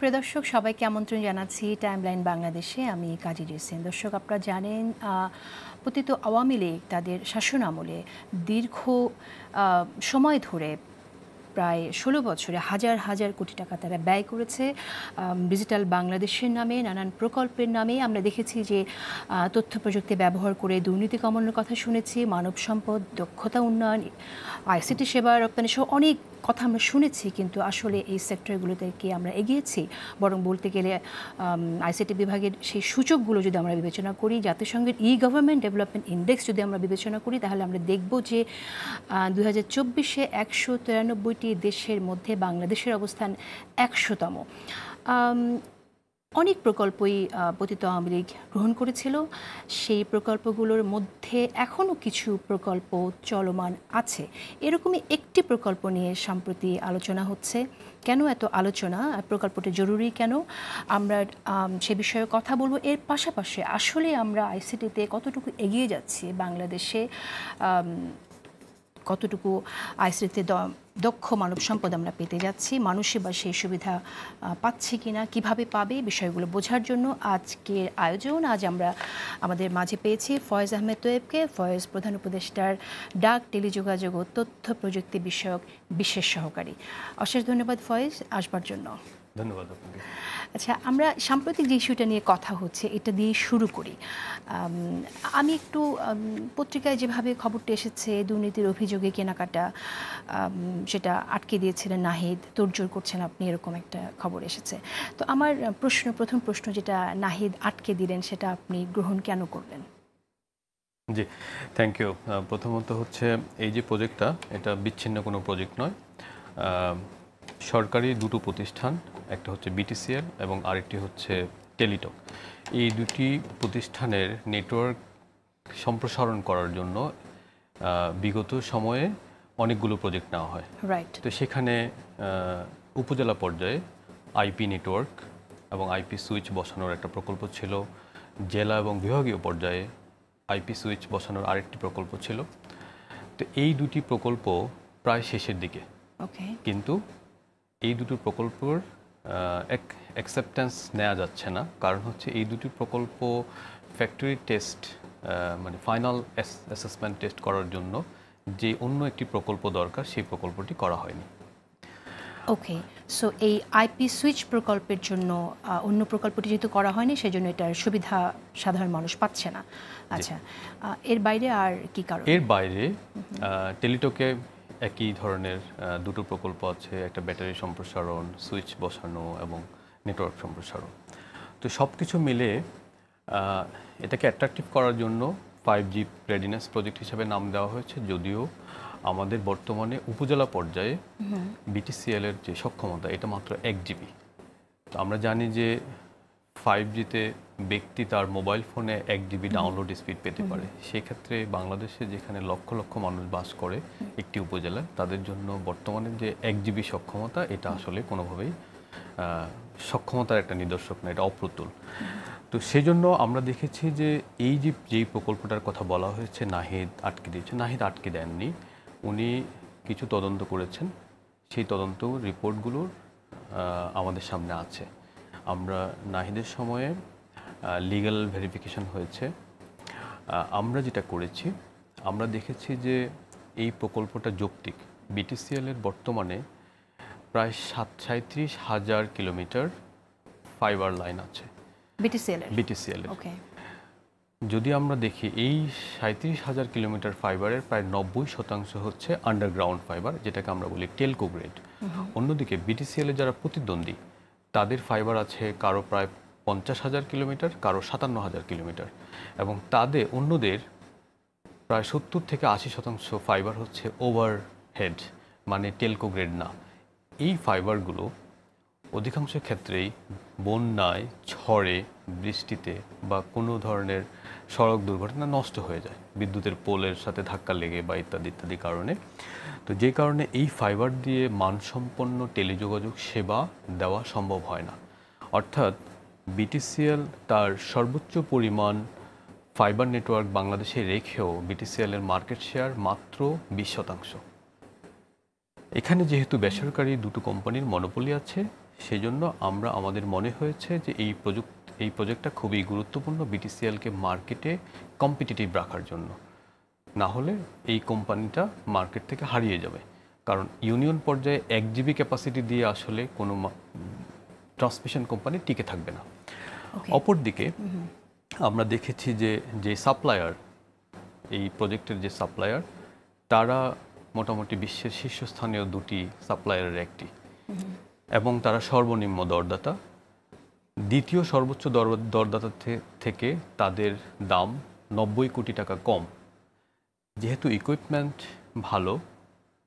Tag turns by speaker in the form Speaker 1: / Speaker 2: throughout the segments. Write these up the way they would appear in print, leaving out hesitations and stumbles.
Speaker 1: প্রিয় দর্শক, সবাইকে আমন্ত্রণ জানাচ্ছি টাইমলাইন বাংলাদেশে। আমি কাজী জেসিন। দর্শক, আপনারা জানেন পতিত আওয়ামী লীগ তাদের শাসন আমলে দীর্ঘ সময় ধরে প্রায় 16 বছরে হাজার হাজার কোটি টাকা তারা ব্যয় করেছে ডিজিটাল বাংলাদেশের নামে, নানান প্রকল্পের নামে। আমরা দেখেছি যে তথ্য প্রযুক্তি ব্যবহার করে দুর্নীতি কমানোর কথা শুনেছি, মানব সম্পদ দক্ষতা উন্নয়ন, আইসিটি সেবা রপ্তানি সহ অনেক কথা আমরা শুনেছি, কিন্তু আসলে এই সেক্টরগুলোতে কি আমরা এগিয়েছি? বরং বলতে গেলে আইসিটি বিভাগের সেই সূচকগুলো যদি আমরা বিবেচনা করি, জাতিসংঘের গভর্নমেন্ট ডেভেলপমেন্ট ইন্ডেক্স যদি আমরা বিবেচনা করি, তাহলে আমরা দেখব যে 2024-এ 193টি দেশের মধ্যে বাংলাদেশের অবস্থান 100তম। অনেক প্রকল্পই পতিত আওয়ামী লীগ গ্রহণ করেছিল। সেই প্রকল্পগুলোর মধ্যে এখনও কিছু প্রকল্প চলমান আছে। এরকমই একটি প্রকল্প নিয়ে সম্প্রতি আলোচনা হচ্ছে। কেন এত আলোচনা? প্রকল্পটি জরুরি কেন? আমরা সে বিষয়ে কথা বলবো। এর পাশাপাশি আসলে আমরা আইসিটিতে কতটুকু এগিয়ে যাচ্ছি, বাংলাদেশে কতটুকু আইসিটিতে দক্ষ মানব সম্পদ আমরা পেতে যাচ্ছি, মানুষই বা সেই সুবিধা পাচ্ছে কিনা, কিভাবে পাবে, বিষয়গুলো বোঝার জন্য আজকের আয়োজন। আজ আমরা আমাদের মাঝে পেয়েছি ফয়েজ আহমেদ তোয়েবকে, ফয়েজ প্রধান উপদেষ্টার ডাক, টেলিযোগাযোগ ও তথ্য প্রযুক্তি বিষয়ক বিশেষ সহকারী। অশেষ ধন্যবাদ ফয়েজ আসবার জন্য।
Speaker 2: ধন্যবাদ আপনাকে।
Speaker 1: আচ্ছা, আমরা সাম্প্রতিক যে ইস্যুটা নিয়ে কথা হচ্ছে এটা দিয়ে শুরু করি। আমি একটু পত্রিকায় যেভাবে খবরটা এসেছে, দুর্নীতির অভিযোগে কেনাকাটা সেটা আটকে দিয়েছিলেন নাহিদ, তোড়জোড় করছেন আপনি, এরকম একটা খবর এসেছে। তো আমার প্রথম প্রশ্ন যেটা, নাহিদ আটকে দিলেন সেটা আপনি গ্রহণ কেন করলেন?
Speaker 2: জি, থ্যাংক ইউ। প্রথমত হচ্ছে এই যে প্রজেক্টটা, এটা বিচ্ছিন্ন কোনো প্রজেক্ট নয়। সরকারি দুটো প্রতিষ্ঠান, একটা হচ্ছে বিটিসিএল এবং আরেকটি হচ্ছে টেলিটক। এই দুটি প্রতিষ্ঠানের নেটওয়ার্ক সম্প্রসারণ করার জন্য বিগত সময়ে অনেকগুলো প্রজেক্ট নেওয়া হয়।
Speaker 1: রাইট।
Speaker 2: তো সেখানে উপজেলা পর্যায়ে আইপি নেটওয়ার্ক এবং আইপি সুইচ বসানোর একটা প্রকল্প ছিল। জেলা এবং বিভাগীয় পর্যায়ে আইপি সুইচ বসানোর আরেকটি প্রকল্প ছিল। তো এই দুটি প্রকল্প প্রায় শেষের দিকে। কিন্তু এই দুটো প্রকল্পের অ্যাকসেপ্টেন্স নেওয়া যাচ্ছে না। কারণ হচ্ছে এই দুটি প্রকল্প ফ্যাক্টরি টেস্ট, মানে ফাইনাল অ্যাসেসমেন্ট টেস্ট করার জন্য যে অন্য একটি প্রকল্প দরকার, সেই প্রকল্পটি করা হয়নি।
Speaker 1: ওকে, সো এই আইপি সুইচ প্রকল্পের জন্য অন্য প্রকল্পটি যেহেতু করা হয়নি, সেজন্য এটার সুবিধা সাধারণ মানুষ পাচ্ছে না। আচ্ছা, এর বাইরে আর কি কারণ?
Speaker 2: এর বাইরে টেলিটকে একই ধরনের দুটো প্রকল্প আছে, একটা ব্যাটারি সম্প্রসারণ, সুইচ বসানো এবং নেটওয়ার্ক সম্প্রসারণ। তো সব কিছু মিলে এটাকে অ্যাট্রাকটিভ করার জন্য 5G রেডিনেস প্রজেক্ট হিসেবে নাম দেওয়া হয়েছে। যদিও আমাদের বর্তমানে উপজেলা পর্যায়ে বিটিসিএল এর যে সক্ষমতা, এটা মাত্র 1 GB। তো আমরা জানি যে 5Gতে ব্যক্তি তার মোবাইল ফোনে 1 GB ডাউনলোড স্পিড পেতে পারে। সেক্ষেত্রে বাংলাদেশে যেখানে লক্ষ লক্ষ মানুষ বাস করে একটি উপজেলায়, তাদের জন্য বর্তমানে যে 1 GB সক্ষমতা, এটা আসলে কোনোভাবেই সক্ষমতার একটা নিদর্শক না, এটা অপ্রতুল। তো সেজন্য আমরা দেখেছি যে এই যেই প্রকল্পটার কথা বলা হয়েছে নাহিদ আটকে দিয়েছে, নাহিদ আটকে দেননি। উনি কিছু তদন্ত করেছেন, সেই তদন্ত রিপোর্টগুলোর আমাদের সামনে আছে। আমরা নাহিদের সময়ে লিগ্যাল ভেরিফিকেশন হয়েছে। আমরা যেটা করেছি, আমরা দেখেছি যে এই প্রকল্পটা যৌক্তিক। বিটিসিএল-এর বর্তমানে প্রায় 37,000 কিলোমিটার ফাইবার লাইন আছে বিটিসিএল-এর। যদি আমরা দেখি এই 37,000 কিলোমিটার ফাইবারের প্রায় 90% হচ্ছে আন্ডারগ্রাউন্ড ফাইবার, যেটাকে আমরা বলি টেলকো গ্রেড। অন্যদিকে বিটিসিএল-এর যারা প্রতিদ্বন্দ্বী, তাদের ফাইবার আছে কারো প্রায় 50,000 কিলোমিটার, কারো 57,000 কিলোমিটার, এবং অন্যদের প্রায় 70 থেকে 80% ফাইবার হচ্ছে ওভারহেড, মানে টেলকো গ্রেড না। এই ফাইবারগুলো অধিকাংশ ক্ষেত্রেই বন্যায়, ঝড়ে, বৃষ্টিতে বা কোনো ধরনের সড়ক দুর্ঘটনা নষ্ট হয়ে যায়, বিদ্যুতের পোলের সাথে ধাক্কা লেগে বা ইত্যাদি ইত্যাদি কারণে। তো যে কারণে এই ফাইবার দিয়ে মানসম্পন্ন টেলিযোগাযোগ সেবা দেওয়া সম্ভব হয় না। অর্থাৎ বিটিসিএল তার সর্বোচ্চ পরিমাণ ফাইবার নেটওয়ার্ক বাংলাদেশে রেখেও বিটিসিএল-এর মার্কেট শেয়ার মাত্র 20%। এখানে যেহেতু বেসরকারি দুটো কোম্পানির মনোপলি আছে, সেজন্য আমরা আমাদের মনে হয়েছে যে এই প্রজেক্টটা খুবই গুরুত্বপূর্ণ বিটিসিএলকে মার্কেটে কম্পিটিটিভ রাখার জন্য। না হলে এই কোম্পানিটা মার্কেট থেকে হারিয়ে যাবে, কারণ ইউনিয়ন পর্যায়ে 1 জিবি ক্যাপাসিটি দিয়ে আসলে কোনো ট্রান্সমিশন কোম্পানি টিকে থাকবে না। অপরদিকে আমরা দেখেছি যে সাপ্লায়ার, এই প্রজেক্টের যে সাপ্লায়ার, তারা মোটামুটি বিশ্বের শীর্ষস্থানীয় 2টি সাপ্লায়ারের একটি, এবং তারা সর্বনিম্ন দরদাতা। দ্বিতীয় সর্বোচ্চ দরদাতা থেকে তাদের দাম 90 কোটি টাকা কম। যেহেতু ইকুইপমেন্ট ভালো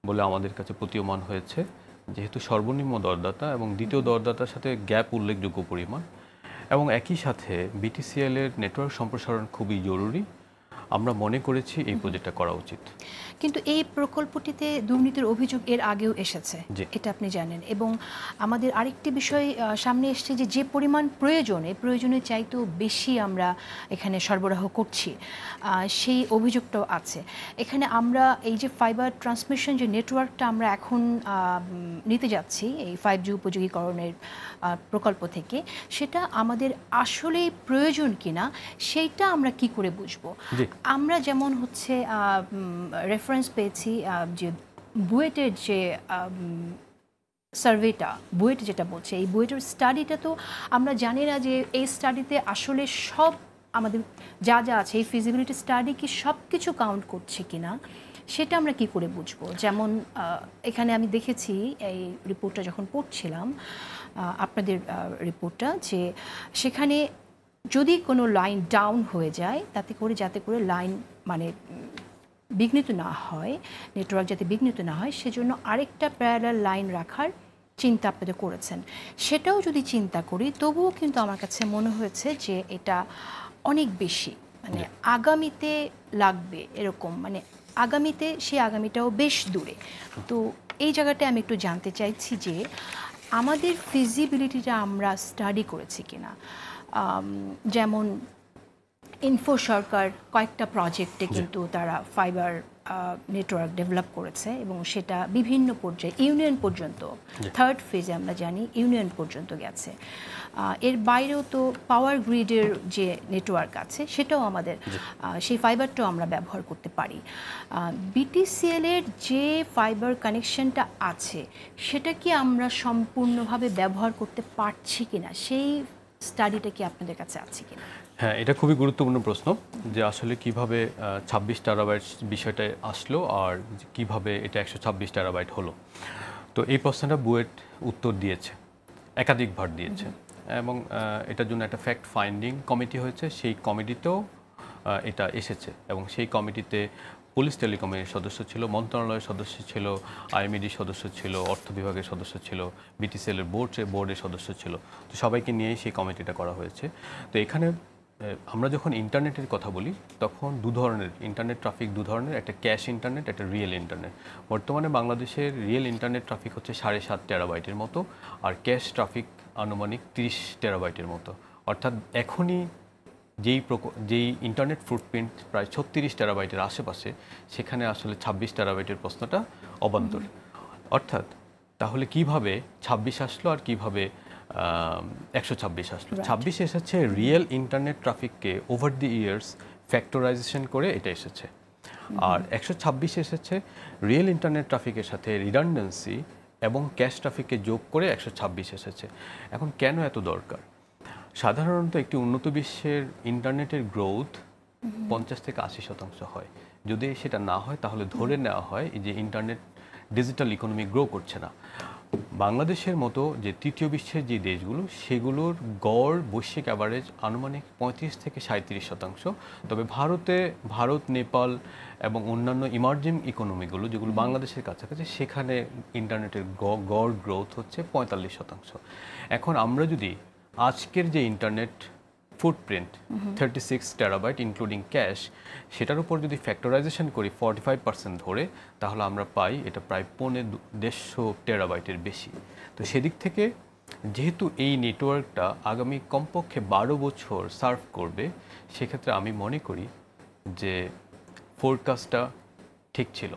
Speaker 2: বলে আমাদের কাছে প্রতীয়মান হয়েছে, যেহেতু সর্বনিম্ন দরদাতা এবং দ্বিতীয় দরদাতার সাথে গ্যাপ উল্লেখযোগ্য পরিমাণ, এবং একই সাথে বিটিসিএল এর নেটওয়ার্ক সম্প্রসারণ খুবই জরুরি, আমরা মনে করেছি এই প্রজেক্টটা করা উচিত।
Speaker 1: কিন্তু এই প্রকল্পটিতে দুর্নীতির অভিযোগ এর আগেও এসেছে, এটা আপনি জানেন, এবং আমাদের আরেকটি বিষয় সামনে এসেছে যে পরিমাণ প্রয়োজনের চাইতেও বেশি আমরা এখানে সরবরাহ করছি, সেই অভিযোগটাও আছে। এখানে আমরা এই যে ফাইবার ট্রান্সমিশন যে নেটওয়ার্কটা আমরা এখন নিতে যাচ্ছি এই 5G উপযোগীকরণের প্রকল্প থেকে, সেটা আমাদের আসলেই প্রয়োজন কিনা সেইটা আমরা কি করে বুঝবো? আমরা যেমন হচ্ছে রেফারেন্স পেয়েছি যে বুয়েটের যে সার্ভেটা, বুয়েট যেটা বলছে, এই বুয়েটের স্টাডিটা তো আমরা জানি না যে এই স্টাডিতে আসলে সব আমাদের যা আছে এই ফিজিবিলিটি স্টাডি কি সব কিছু কাউন্ট করছে কিনা সেটা আমরা কি করে বুঝবো? যেমন এখানে আমি দেখেছি এই রিপোর্টটা যখন পড়ছিলাম, আপনাদের রিপোর্টটা, যে সেখানে যদি কোনো লাইন ডাউন হয়ে যায় যাতে করে লাইন মানে বিঘ্নিত না হয়, নেটওয়ার্ক যাতে বিঘ্নিত না হয়, সেজন্য আরেকটা প্যারালাল লাইন রাখার চিন্তা আপনাদের করেছেন। সেটাও যদি চিন্তা করি তবুও কিন্তু আমার কাছে মনে হয়েছে যে এটা অনেক বেশি, মানে আগামীতে লাগবে এরকম, মানে আগামীটাও বেশ দূরে। তো এই জায়গাটায় আমি একটু জানতে চাইছি যে আমাদের ফিজিবিলিটিটা আমরা স্টাডি করেছি কিনা। যেমন ইনফো সরকার কয়েকটা প্রজেক্টে কিন্তু তারা ফাইবার নেটওয়ার্ক ডেভেলপ করেছে, এবং সেটা বিভিন্ন পর্যায়ে ইউনিয়ন পর্যন্ত, 3rd ফেজে আমরা জানি ইউনিয়ন পর্যন্ত গেছে। এর বাইরেও তো পাওয়ার গ্রিডের যে নেটওয়ার্ক আছে সেটাও আমাদের, সেই ফাইবারটাও আমরা ব্যবহার করতে পারি। বিটিসিএল এর যে ফাইবার কানেকশনটা আছে সেটা কি আমরা সম্পূর্ণভাবে ব্যবহার করতে পারছি কিনা, সেই স্টাডিটা কি আপনাদের কাছে আছে কিনা?
Speaker 2: হ্যাঁ, এটা খুবই গুরুত্বপূর্ণ প্রশ্ন যে আসলে কিভাবে 26 টেরাবাইট বিষয়টা আসলো আর কিভাবে এটা 126 টেরাবাইট হলো। তো এই প্রশ্নটা বুয়েট উত্তর দিয়েছে, একাধিকবার দিয়েছে, এবং এটার জন্য একটা ফ্যাক্ট ফাইন্ডিং কমিটি হয়েছে, সেই কমিটিতেও এটা এসেছে, এবং সেই কমিটিতে পুলিশ টেলিকমের সদস্য ছিল, মন্ত্রণালয়ের সদস্য ছিল, আইএমইডির সদস্য ছিল, অর্থ বিভাগের সদস্য ছিল, বিটিসিএলের বোর্ডের সদস্য ছিল। তো সবাইকে নিয়েই সেই কমিটিটা করা হয়েছে। তো এখানে আমরা যখন ইন্টারনেটের কথা বলি তখন ইন্টারনেট ট্রাফিক দু ধরনের, একটা ক্যাশ ইন্টারনেট, একটা রিয়েল ইন্টারনেট। বর্তমানে বাংলাদেশের রিয়েল ইন্টারনেট ট্রাফিক হচ্ছে 7.5 টেরাবাইটের মতো, আর ক্যাশ ট্রাফিক আনুমানিক 30 টেরাবাইটের মতো। অর্থাৎ এখনই যেই ইন্টারনেট ফুটপ্রিন্ট প্রায় 36 টেরাবাইটের আশেপাশে, সেখানে আসলে 26 টেরাবাইটের প্রশ্নটা অবান্তর। অর্থাৎ তাহলে কিভাবে 26 আসলো আর কিভাবে 126 আসলো? 26 এসেছে রিয়েল ইন্টারনেট ট্রাফিককে ওভার দি ইয়ার্স ফ্যাক্টরাইজেশন করে এটা এসেছে, আর 126 এসেছে রিয়েল ইন্টারনেট ট্রাফিকের সাথে রিডান্ডেন্সি এবং ক্যাশ ট্রাফিককে যোগ করে 126 এসেছে। এখন কেন এত দরকার? সাধারণত একটি উন্নত বিশ্বের ইন্টারনেটের গ্রোথ 50 থেকে 80% হয়। যদি সেটা না হয় তাহলে ধরে নেওয়া হয় যে ইন্টারনেট ডিজিটাল ইকোনমি গ্রো করছে না। বাংলাদেশের মতো যে তৃতীয় বিশ্বের যে দেশগুলো, সেগুলোর গড় বৈশ্বিক অ্যাভারেজ আনুমানিক 35 থেকে 37%। তবে ভারত, নেপাল এবং অন্যান্য ইমার্জিং ইকোনমিগুলো যেগুলো বাংলাদেশের কাছাকাছি, সেখানে ইন্টারনেটের গড় গ্রোথ হচ্ছে 45%। এখন আমরা যদি আজকের যে internet footprint 36 terabyte including cash, সেটার উপর যদি ফ্যাক্টরাইজেশন করি 45% ধরে, তাহলে আমরা পাই এটা প্রায় 1.5 টেরাবাইটের বেশি। তো সেদিক থেকে যেহেতু এই নেটওয়ার্কটা আগামী কমপক্ষে 12 বছর সার্ভ করবে, সেক্ষেত্রে আমি মনে করি যে ফোরকাস্টটা ঠিক ছিল।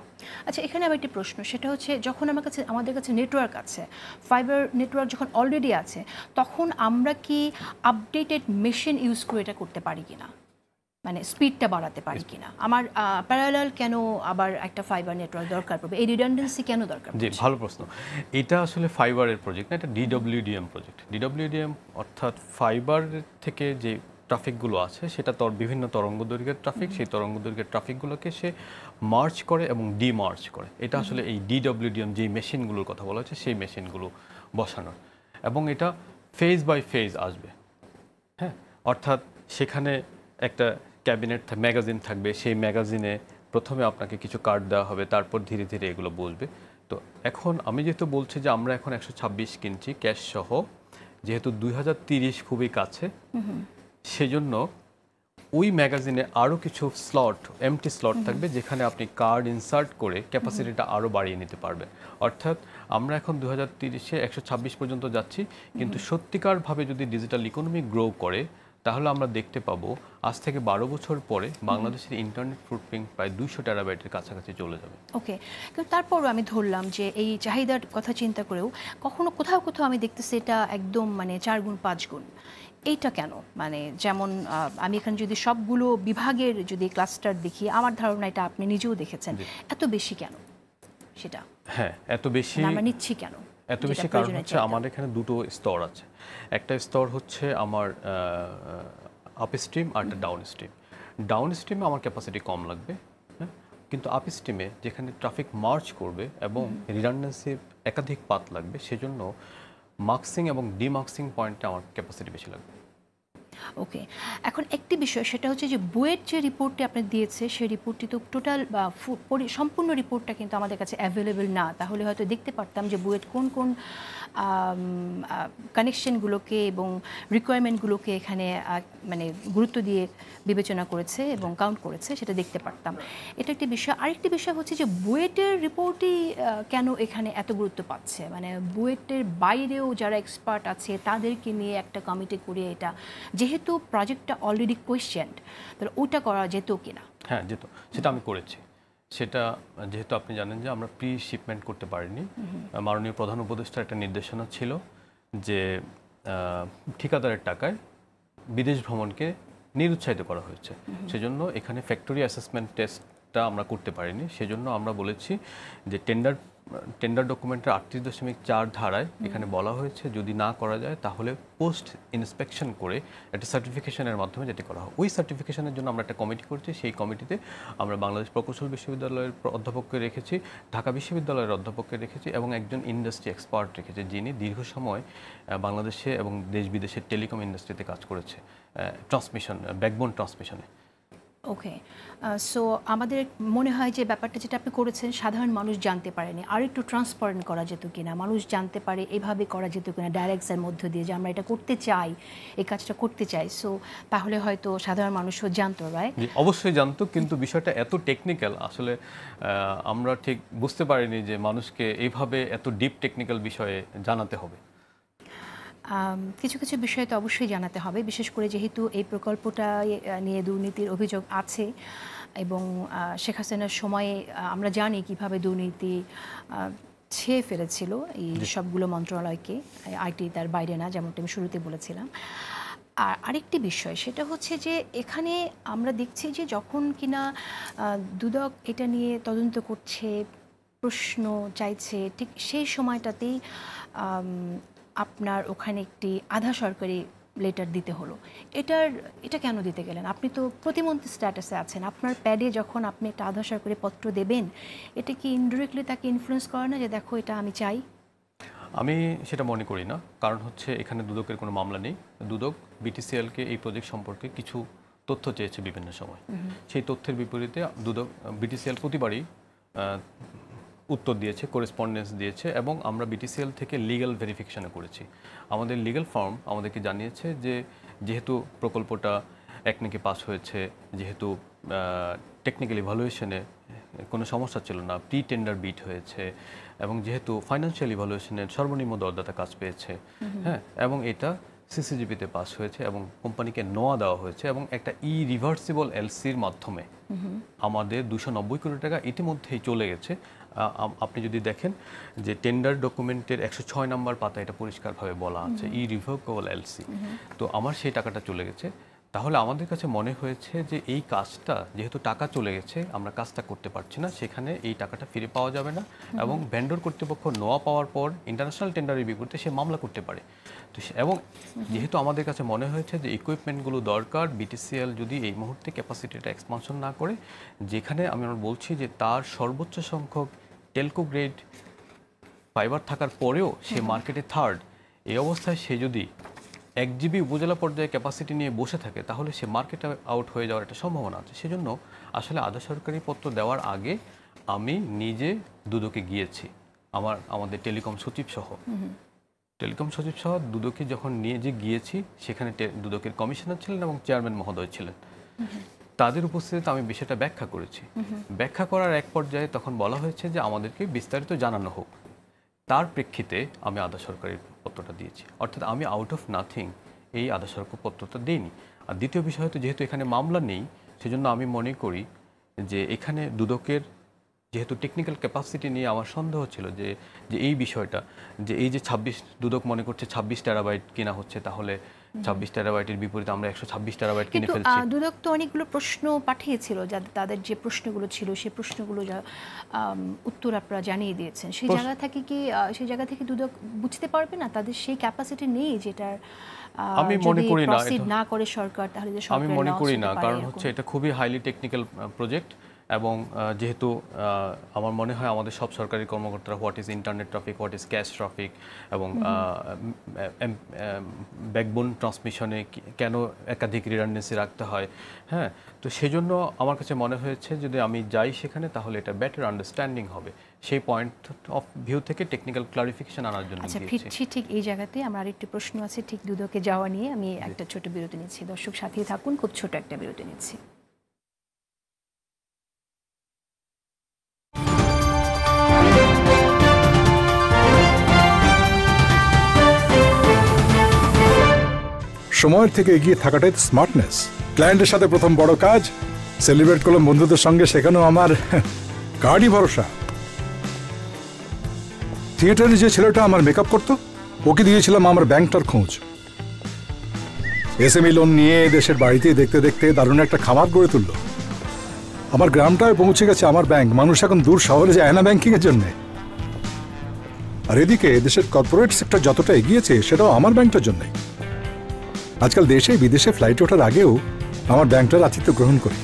Speaker 1: আচ্ছা, এখানে আবার একটি প্রশ্ন, সেটা হচ্ছে যখন আমাদের কাছে নেটওয়ার্ক আছে, ফাইবার নেটওয়ার্ক যখন অলরেডি আছে, তখন আমরা কি আপডেটেড মেশিন ইউজ করে এটা করতে পারি কিনা, মানে স্পিডটা বাড়াতে পারি কিনা? আমার প্যারালাল কেন আবার একটা ফাইবার নেটওয়ার্ক দরকার পড়বে, এই রিডান্ডেন্সি কেন দরকার
Speaker 2: জি,
Speaker 1: পড়ছে?
Speaker 2: ভালো প্রশ্ন। এটা আসলে ফাইবারের প্রজেক্ট না, এটা ডিডব্লিউডিএম প্রজেক্ট। ডিডব্লিউডিএম অর্থাৎ ফাইবার থেকে যে ট্রাফিকগুলো আছে সেটা বিভিন্ন তরঙ্গদৈর্ঘ্যের ট্রাফিক, সেই তরঙ্গদৈর্ঘ্যের ট্রাফিকগুলোকে সে মার্চ করে এবং ডিমার্চ করে। এটা আসলে এই ডিডব্লিউডিএম যে মেশিনগুলোর কথা বলা হচ্ছে সেই মেশিনগুলো বসানোর, এবং এটা ফেজ বাই ফেজ আসবে। হ্যাঁ, অর্থাৎ সেখানে একটা ক্যাবিনেট ম্যাগাজিন থাকবে, সেই ম্যাগাজিনে প্রথমে আপনাকে কিছু কার্ড দেওয়া হবে, তারপর ধীরে ধীরে এগুলো বসবে। তো এখন আমি যেহেতু বলছি যে আমরা এখন 126 কিনছি ক্যাশ সহ, যেহেতু 2030 খুবই কাছে, সেজন্য ওই ম্যাগাজিনে আরও কিছু এমটি স্লট থাকবে যেখানে আপনি কার্ড ইনসার্ট করে ক্যাপাসিটিটা আরও বাড়িয়ে নিতে পারবেন। অর্থাৎ আমরা এখন 2030-এ 126 পর্যন্ত যাচ্ছি, কিন্তু সত্যিকারভাবে যদি ডিজিটাল ইকোনমি গ্রো করে তাহলে আমরা দেখতে পাবো আজ থেকে 12 বছর পরে বাংলাদেশের ইন্টারনেট ফুটপ্রিন্ট প্রায় 200 টেরাবাইটের কাছাকাছি চলে যাবে।
Speaker 1: ওকে, কিন্তু তারপরও আমি ধরলাম যে এই চাহিদার কথা চিন্তা করেও কোথাও কোথাও আমি দেখতেছি এটা একদম মানে 4 গুণ 5 গুণ। এইটা কেন? মানে যেমন আমি এখানে যদি সবগুলো বিভাগের যদি ক্লাস্টার দেখি, আমার ধারণা এটা আপনি নিজেও দেখেছেন, এত বেশি কেন সেটা?
Speaker 2: হ্যাঁ, এত বেশি
Speaker 1: আমরা নিচ্ছি কেন?
Speaker 2: এত বেশি কারণ হচ্ছে আমার এখানে দুটো স্তর আছে। একটা স্তর হচ্ছে আমার আপস্ট্রিম আর একটা ডাউন স্ট্রিম। ডাউন স্ট্রিমে আমার ক্যাপাসিটি কম লাগবে, হ্যাঁ, কিন্তু আপ স্ট্রিমে যেখানে ট্রাফিক মার্চ করবে এবং রিডান্ডেন্সি একাধিক পাথ লাগবে, সেজন্য মার্কসিং এবং ডিমার্কসিং পয়েন্টে আমার ক্যাপাসিটি বেশি লাগবে।
Speaker 1: ওকে, এখন একটি বিষয়, সেটা হচ্ছে যে বুয়েট যে রিপোর্টটি আপনি দিয়েছে, সেই রিপোর্টটি তো টোটাল বা সম্পূর্ণ রিপোর্টটা কিন্তু আমাদের কাছে অ্যাভেলেবেল না। তাহলে হয়তো দেখতে পারতাম যে বুয়েট কোন কোন কানেকশনগুলোকে এবং রিকোয়ারমেন্টগুলোকে এখানে মানে গুরুত্ব দিয়ে বিবেচনা করেছে এবং কাউন্ট করেছে, সেটা দেখতে পারতাম। এটা একটি বিষয়। আরেকটি বিষয় হচ্ছে যে বুয়েটের রিপোর্টই কেন এখানে এত গুরুত্ব পাচ্ছে, মানে বুয়েটের বাইরেও যারা এক্সপার্ট আছে তাদেরকে নিয়ে একটা কমিটি করে, এটা যেহেতু প্রজেক্টটা অলরেডি কোয়েশ্চেন্ড, তাহলে ওটা করা যেত কিনা?
Speaker 2: হ্যাঁ, যেত, সেটা আমি করেছি। সেটা যেহেতু আপনি জানেন যে আমরা প্রি শিপমেন্ট করতে পারিনি, মাননীয় প্রধান উপদেষ্টার একটা নির্দেশনা ছিল যে ঠিকাদারের টাকায় বিদেশ ভ্রমণকে নিরুৎসাহিত করা হয়েছে। সেজন্য এখানে ফ্যাক্টরি অ্যাসেসমেন্ট টেস্টটা আমরা করতে পারিনি। সেজন্য আমরা বলেছি যে টেন্ডার ডকুমেন্টের 38.4 ধারায় এখানে বলা হয়েছে যদি না করা যায় তাহলে পোস্ট ইন্সপেকশন করে একটা সার্টিফিকেশনের মাধ্যমে যেটি করা হয়। ওই সার্টিফিকেশনের জন্য আমরা একটা কমিটি করছি। সেই কমিটিতে আমরা বাংলাদেশ প্রকৌশল বিশ্ববিদ্যালয়ের অধ্যাপককে রেখেছি, ঢাকা বিশ্ববিদ্যালয়ের অধ্যাপককে রেখেছি এবং একজন ইন্ডাস্ট্রি এক্সপার্ট রেখেছি যিনি দীর্ঘ সময় বাংলাদেশে এবং দেশ বিদেশের টেলিকম ইন্ডাস্ট্রিতে কাজ করেছে, ট্রান্সমিশন, ব্যাকবোন ট্রান্সমিশনে।
Speaker 1: ওকে, সো আমাদের মনে হয় যে ব্যাপারটা যেটা আপনি করেছেন সাধারণ মানুষ জানতে পারেনি, আর একটু ট্রান্সপারেন্ট করা যেত কিনা, মানুষ জানতে পারে এভাবে করা যেত কিনা, ডাইরেক্টসের মধ্য দিয়ে যে আমরা এটা করতে চাই, এই কাজটা করতে চাই, সো তাহলে হয়তো সাধারণ মানুষও জানতো, রাইট?
Speaker 2: অবশ্যই জানতো, কিন্তু বিষয়টা এত টেকনিক্যাল আসলে আমরা ঠিক বুঝতে পারিনি যে মানুষকে এইভাবে এত ডিপ টেকনিক্যাল বিষয়ে জানাতে হবে।
Speaker 1: কিছু কিছু বিষয় তো অবশ্যই জানাতে হবে, বিশেষ করে যেহেতু এই প্রকল্পটা নিয়ে দুর্নীতির অভিযোগ আছে এবং শেখ হাসিনার সময়ে আমরা জানি কিভাবে দুর্নীতি ছেয়ে ফেলেছিল এই সবগুলো মন্ত্রণালয়কে, আইটি তার বাইরে না, যেমনটা আমি শুরুতে বলেছিলাম। আর আরেকটি বিষয়, সেটা হচ্ছে যে এখানে আমরা দেখছি যে যখন কিনা দুদক এটা নিয়ে তদন্ত করছে, প্রশ্ন চাইছে, ঠিক সেই সময়টাতেই আপনার ওখানে একটি আধা সরকারি লেটার দিতে হলো। এটা কেন দিতে গেলেন? আপনি তো প্রতিমন্ত্রী স্ট্যাটাসে আছেন, আপনার প্যাডে যখন আপনি একটা আধা সরকারি পত্র দেবেন, এটা কি ইনডিরেক্টলি তাকে ইনফ্লুয়েন্স করে না যে দেখো এটা আমি চাই?
Speaker 2: আমি সেটা মনে করি না, কারণ হচ্ছে এখানে দুদকের কোনো মামলা নেই। দুদক বিটিসিএলকে এই প্রজেক্ট সম্পর্কে কিছু তথ্য চেয়েছে বিভিন্ন সময়, সেই তথ্যের বিপরীতে দুদক বিটিসিএল প্রতিবারই উত্তর দিয়েছে, করেসপন্ডেন্স দিয়েছে এবং আমরা বিটিসিএল থেকে লিগ্যাল ভেরিফিকেশনে করেছি। আমাদের লিগ্যাল ফার্ম আমাদেরকে জানিয়েছে যে যেহেতু প্রকল্পটা একনেকে পাস হয়েছে, যেহেতু টেকনিক্যাল ইভ্যালুয়েশনে কোনো সমস্যা ছিল না, প্রি টেন্ডার বিট হয়েছে এবং যেহেতু ফাইন্যান্সিয়াল ইভ্যালুয়েশনের সর্বনিম্ন দরদাতা কাজ পেয়েছে, হ্যাঁ, এবং এটা সিসিজিপিতে পাস হয়েছে এবং কোম্পানিকে নোয়া দেওয়া হয়েছে এবং একটা রিভার্সিবল এলসির মাধ্যমে আমাদের 290 কোটি টাকা ইতিমধ্যেই চলে গেছে। আপনি যদি দেখেন যে টেন্ডার ডকুমেন্টের 106 নম্বর পাতা এটা পরিষ্কারভাবে বলা আছে রিভোকেবল এলসি। তো আমার সেই টাকাটা চলে গেছে। তাহলে আমাদের কাছে মনে হয়েছে যে এই কাজটা যেহেতু টাকা চলে গেছে, আমরা কাজটা করতে পারছি না, সেখানে এই টাকাটা ফিরে পাওয়া যাবে না এবং ভেন্ডর কর্তৃপক্ষ নোয়া পাওয়ার পর ইন্টারন্যাশনাল টেন্ডারের বিপরীতে সে মামলা করতে পারে। তো এবং যেহেতু আমাদের কাছে মনে হয়েছে যে ইকুইপমেন্টগুলো দরকার, বিটিসিএল যদি এই মুহূর্তে ক্যাপাসিটিটা এক্সপানশন না করে, যেখানে আমরা বলছি যে তার সর্বোচ্চ সংখ্যক টেলকো গ্রেড ফাইবার থাকার পরেও সে মার্কেটে থার্ড, এই অবস্থায় সে যদি 1 জিবি উপজেলা পর্যায়ে ক্যাপাসিটি নিয়ে বসে থাকে তাহলে সে মার্কেটে আউট হয়ে যাওয়ার একটা সম্ভাবনা আছে। সেজন্য আসলে আধা সরকারি পত্র দেওয়ার আগে আমি নিজে দুদকে গিয়েছি, আমাদের টেলিকম সচিব সহ দুদকে যখন নিয়ে যে গিয়েছি, সেখানে দুদকের কমিশনার ছিলেন এবং চেয়ারম্যান মহোদয় ছিলেন। তাদের উপস্থিতিতে আমি বিষয়টা ব্যাখ্যা করেছি। ব্যাখ্যা করার এক পর্যায়ে তখন বলা হয়েছে যে আমাদেরকে বিস্তারিত জানানো হোক। তার প্রেক্ষিতে আমি আধা সরকারি পত্রটা দিয়েছি, অর্থাৎ আমি আউট অফ নাথিং এই আধা সরকারি পত্রটা দিইনি। আর দ্বিতীয় বিষয় হয়তো যেহেতু এখানে মামলা নেই, সেজন্য আমি মনে করি যে এখানে দুদকের যেহেতু টেকনিক্যাল ক্যাপাসিটি নিয়ে আমার সন্দেহ ছিল যে এই বিষয়টা যে এই যে 26 দুদক মনে করছে 26 টেরাবাইট কেনা হচ্ছে, তাহলে 26 টেরাবাইটের বিপরীতে আমরা 126 টেরাবাইট কিনে ফেলছি।
Speaker 1: দুদক তো অনেকগুলো প্রশ্ন পাঠিয়েছিল, যাতে তাদের যে প্রশ্নগুলো ছিল সেই প্রশ্নগুলো উত্তর আপনারা জানিয়ে দিয়েছেন। সেই জায়গা থেকে দুদক বুঝতে পারবে না তাদের সেই ক্যাপাসিটি নেই, যেটার
Speaker 2: আমি মনে করি
Speaker 1: না করে সরকার, তাহলে যে
Speaker 2: আমি মনে করি না, কারণ হচ্ছে এটা খুবই হাইলি টেকনিক্যাল প্রজেক্ট এবং যেহেতু আমার মনে হয় আমাদের সব সরকারি কর্মকর্তারা what is internet traffic, what is cash traffic এবং ব্যাকবোন ট্রান্সমিশনে কেন একাধিক রিডান্ডেন্সি রাখতে হয়, হ্যাঁ, তো সেজন্য আমার কাছে মনে হয়েছে যদি আমি যাই সেখানে তাহলে এটা বেটার আন্ডারস্ট্যান্ডিং হবে, সেই পয়েন্ট অফ ভিউ থেকে টেকনিক্যাল ক্লারিফিকেশন আনার জন্য।
Speaker 1: আচ্ছা, ফিরছি ঠিক এই জায়গাতে। আমার আরেকটি প্রশ্ন আছে ঠিক দুদকে যাওয়া নিয়ে। আমি একটা ছোট বিরতি নিচ্ছি, দর্শক সাথেই থাকুন, খুব ছোট একটা বিরতি নিচ্ছি।
Speaker 3: সময়ের থেকে এগিয়ে থাকাটাই স্মার্টনেস। ক্লায়েন্টের সাথে প্রথম বড় কাজ, সেলিব্রেট করলাম বন্ধুদের সঙ্গে, সেখানেও আমার কার্ডই ভরসা। থিয়েটারে যে ছেলেটা আমার মেকআপ করতো, ওকে দিয়েছিলাম আমার ব্যাংকটার খোঁজ। এসএমই লোন নিয়ে দেশের বাড়িতে দেখতে দেখতে দারুণ একটা খামার গড়ে তুলল। আমার গ্রামটায় পৌঁছে গেছে আমার ব্যাংক, মানুষ এখন দূর শহরে যায় না ব্যাংকিং এর জন্য। আর এদিকে দেশের কর্পোরেট সেক্টর যতটা এগিয়েছে সেটাও আমার ব্যাংকটার জন্যই। আজকাল দেশে বিদেশে ফ্লাইট ওঠার আগেও আমার ব্যাংকটার আতিথ্য গ্রহণ করি।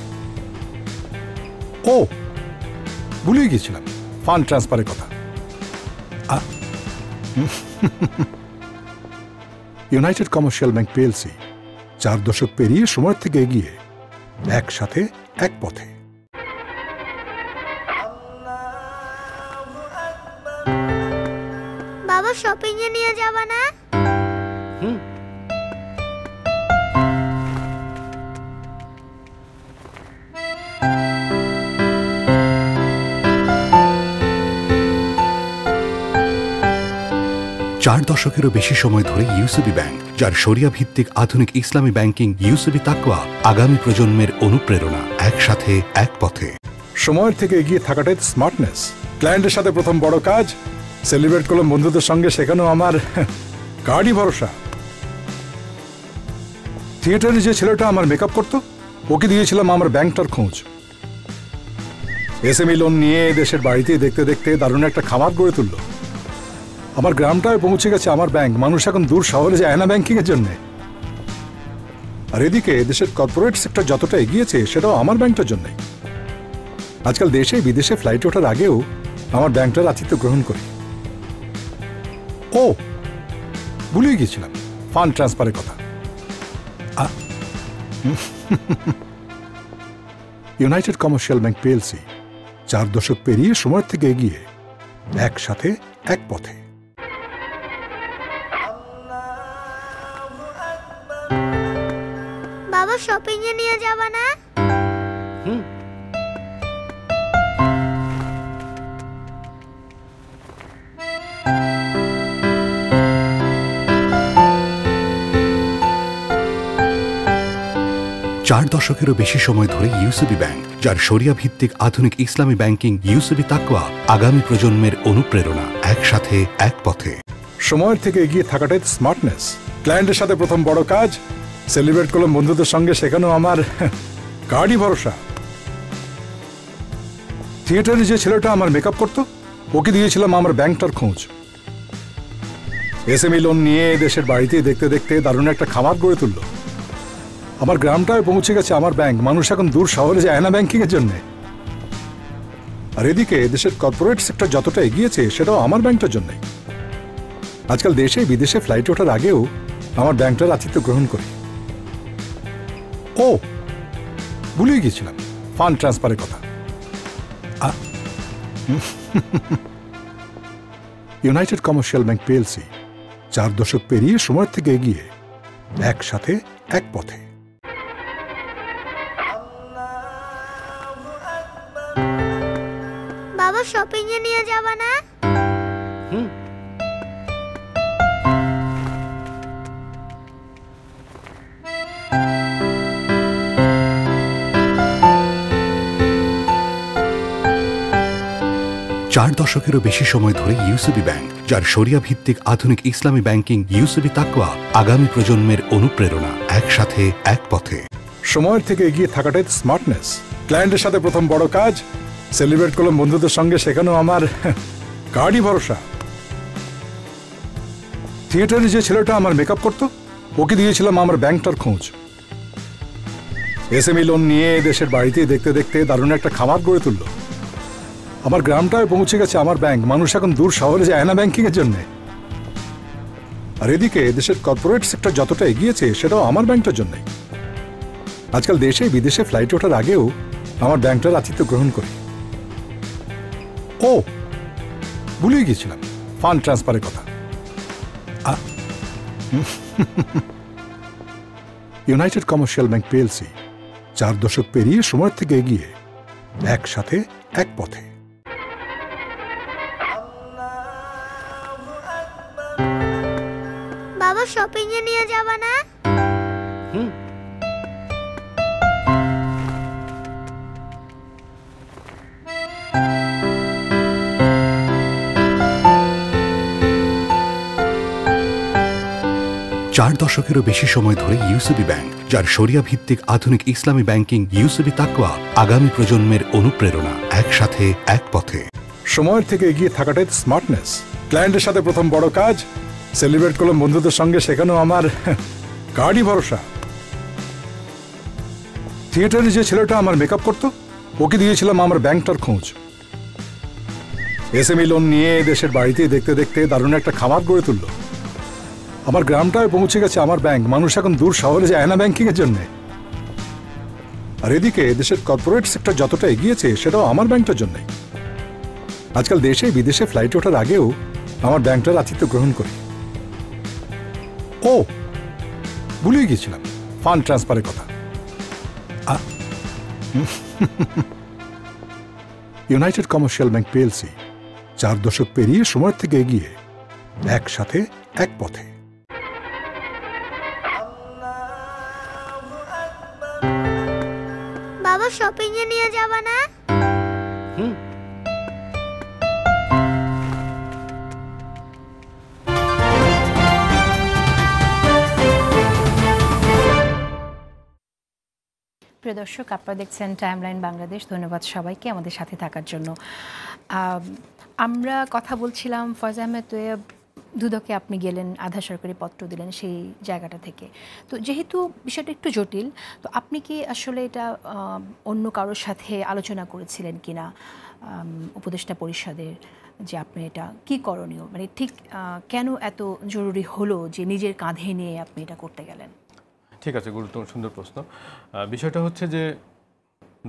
Speaker 3: ও ভুলে গিয়েছিলাম ফান্ড ট্রান্সফারের কথা। ইউনাইটেড কমার্শিয়াল ব্যাংক পিএলসি 4 দশক পেরিয়ে সময়ের থেকে এগিয়ে, একসাথে এক পথে।
Speaker 4: বাবা শপিং এ নিয়ে যাবা না?
Speaker 5: চার দশকেরও বেশি সময় ধরে ইউসিবি ব্যাংক, যার শরিয়া ভিত্তিক আধুনিক ইসলামী ব্যাংকিং ইউসিবি তাকওয়া, আগামী প্রজন্মের অনুপ্রেরণা, একসাথে এক পথে।
Speaker 3: সময়ের থেকে এগিয়ে থাকাটাই স্মার্টনেস। ক্লায়েন্টের সাথে প্রথম বড় কাজ, সেলিব্রেট করলাম বন্ধুদের সঙ্গে, সেখানেও আমার কার্ডই ভরসা। থিয়েটারে যে ছেলেটা আমার মেকআপ করতো, ওকে দিয়েছিলাম আমার ব্যাংকটার খোঁজ। এসএমই লোন নিয়ে দেশের বাড়িতে দেখতে দেখতে দারুণ একটা খামার গড়ে তুলল। আমার গ্রামটায় পৌঁছে গেছে আমার ব্যাংক, মানুষ এখন দূর শহরে যায় না ব্যাংকিং এর জন্য। আর এদিকে দেশের কর্পোরেট সেক্টর যতটা এগিয়েছে সেটাও আমার ব্যাংকটার জন্যই। আজকাল দেশে বিদেশে ফ্লাইট ওঠার আগেও আমার ব্যাংকটার আতিথ্য গ্রহণ করি। ও ভুলে গিয়েছিলাম ফান্ড ট্রান্সফারের কথা। ইউনাইটেড কমার্শিয়াল ব্যাংক পিএলসি 4 দশক পেরিয়ে সময়ের থেকে এগিয়ে, একসাথে এক পথে।
Speaker 4: বাবা শপিং এ নিয়ে যাবা না?
Speaker 5: 4 দশকেরও বেশি সময় ধরে ইউসিবি ব্যাংক, যার শরিয়া ভিত্তিক আধুনিক ইসলামী ব্যাংকিং ইউসিবি তাকওয়া আগামী প্রজন্মের অনুপ্রেরণা। একসাথে এক পথে।
Speaker 3: সময়ের থেকে এগিয়ে থাকাটাই স্মার্টনেস। ক্লায়েন্টের সাথে প্রথম বড় কাজ, সেলিব্রেট করলাম বন্ধুদের সঙ্গে, সেখানেও আমার কার্ডই ভরসা। থিয়েটারে যে ছেলেটা আমার মেকআপ করতো, ওকে দিয়েছিলাম আমার ব্যাংকটার খোঁজ। এসএমই লোন নিয়ে দেশের বাড়িতে দেখতে দেখতে দারুণ একটা খামার গড়ে তুলল। আমার গ্রামটায় পৌঁছে গেছে আমার ব্যাংক, মানুষ এখন দূর শহরে যায় না ব্যাংকিং এর জন্য। আর এদিকে দেশের কর্পোরেট সেক্টর যতটা এগিয়েছে, সেটাও আমার ব্যাংকটার জন্য। আজকাল দেশে বিদেশে ফ্লাইটে ওঠার আগেও আমার ব্যাংকটার আতিথ্য গ্রহণ করি। ও ভুলেই গিয়েছিলাম ফান্ড ট্রান্সফারের কথা। ইউনাইটেড কমার্শিয়াল ব্যাংক পিএলসি 4 দশক পেরিয়ে সময়ের থেকে এগিয়ে, একসাথে এক পথে।
Speaker 4: বাবা শপিং এ নিয়ে যাবা না?
Speaker 5: চার দশকেরও বেশি সময় ধরে ইউসিবি ব্যাংক, যার শরিয়া ভিত্তিক আধুনিক ইসলামী ব্যাংকিং ইউসিবি তাকওয়া আগামী প্রজন্মের অনুপ্রেরণা। একসাথে এক পথে।
Speaker 3: সময়ের থেকে এগিয়ে থাকাটাই স্মার্টনেস। ক্লায়েন্টের সাথে প্রথম বড় কাজ, সেলিব্রেট করলাম বন্ধুদের সঙ্গে, সেখানেও আমার কার্ডই ভরসা। থিয়েটারে যে ছেলেটা আমার মেকআপ করতো, ওকে দিয়েছিলাম আমার ব্যাংকটার খোঁজ। এসএমই লোন নিয়ে দেশের বাড়িতে দেখতে দেখতে দারুণ একটা খামার গড়ে তুলল। আমার গ্রামটায় পৌঁছে গেছে আমার ব্যাংক, মানুষ এখন দূর শহরে যায় না ব্যাংকিং এর জন্য। আর এদিকে দেশের কর্পোরেট সেক্টর যতটা এগিয়েছে, সেটাও আমার ব্যাংকটার জন্য। আজকাল দেশে বিদেশে ফ্লাইটে ওঠার আগেও আমার ব্যাংকটার আতিথ্য গ্রহণ করি। ও ভুলেই গিয়েছিলাম ফান্ড ট্রান্সফারের কথা। ইউনাইটেড কমার্শিয়াল ব্যাংক পিএলসি 4 দশক পেরিয়ে সময়ের থেকে এগিয়ে, একসাথে এক পথে।
Speaker 4: বাবা শপিং এ নিয়ে যাবা না?
Speaker 5: চার দশকেরও বেশি সময় ধরে ইউসিবি ব্যাংক, যার শরিয়া ভিত্তিক আধুনিক ইসলামী ব্যাংকিং ইউসিবি তাকওয়া আগামী প্রজন্মের অনুপ্রেরণা। একসাথে এক পথে।
Speaker 3: সময়ের থেকে এগিয়ে থাকাটাই স্মার্টনেস। ক্লায়েন্টের সাথে প্রথম বড় কাজ, সেলিব্রেট করলাম বন্ধুদের সঙ্গে, সেখানেও আমার কার্ডই ভরসা। থিয়েটারে যে ছেলেটা আমার মেকআপ করতো, ওকে দিয়েছিলাম আমার ব্যাংকটার খোঁজ। এসএমই লোন নিয়ে দেশের বাড়িতে দেখতে দেখতে দারুণ একটা খামার গড়ে তুলল। আমার গ্রামটায় পৌঁছে গেছে আমার ব্যাংক, মানুষ এখন দূর শহরে যায় না ব্যাংকিং এর জন্য। আর এদিকে দেশের কর্পোরেট সেক্টর যতটা এগিয়েছে, সেটাও আমার ব্যাংকটার জন্য। আজকাল দেশে বিদেশে ফ্লাইটে ওঠার আগেও আমার ব্যাংকটার আতিথ্য গ্রহণ করি। ও ভুলেই গিয়েছিলাম ফান্ড ট্রান্সফারের কথা। ইউনাইটেড কমার্শিয়াল ব্যাংক পিএলসি 4 দশক পেরিয়ে সময়ের থেকে এগিয়ে, একসাথে এক পথে।
Speaker 4: বাবা শপিং এ নিয়ে যাবা না?
Speaker 1: প্রিয় দর্শক, আপনারা দেখছেন টাইমলাইন বাংলাদেশ। ধন্যবাদ সবাইকে আমাদের সাথে থাকার জন্য। আমরা কথা বলছিলাম ফয়জ আহমেদ তোয়েব, দুদকে আপনি গেলেন, আধা সরকারি পত্র দিলেন সেই জায়গাটা থেকে। তো যেহেতু বিষয়টা একটু জটিল, তো আপনি কি আসলে এটা অন্য কারোর সাথে আলোচনা করেছিলেন কিনা উপদেষ্টা পরিষদের, যে আপনি এটা কি করণীয়, মানে ঠিক কেন এত জরুরি হলো যে নিজের কাঁধে নিয়ে আপনি এটা করতে গেলেন?
Speaker 2: ঠিক আছে, গুরুত্বপূর্ণ সুন্দর প্রশ্ন। বিষয়টা হচ্ছে যে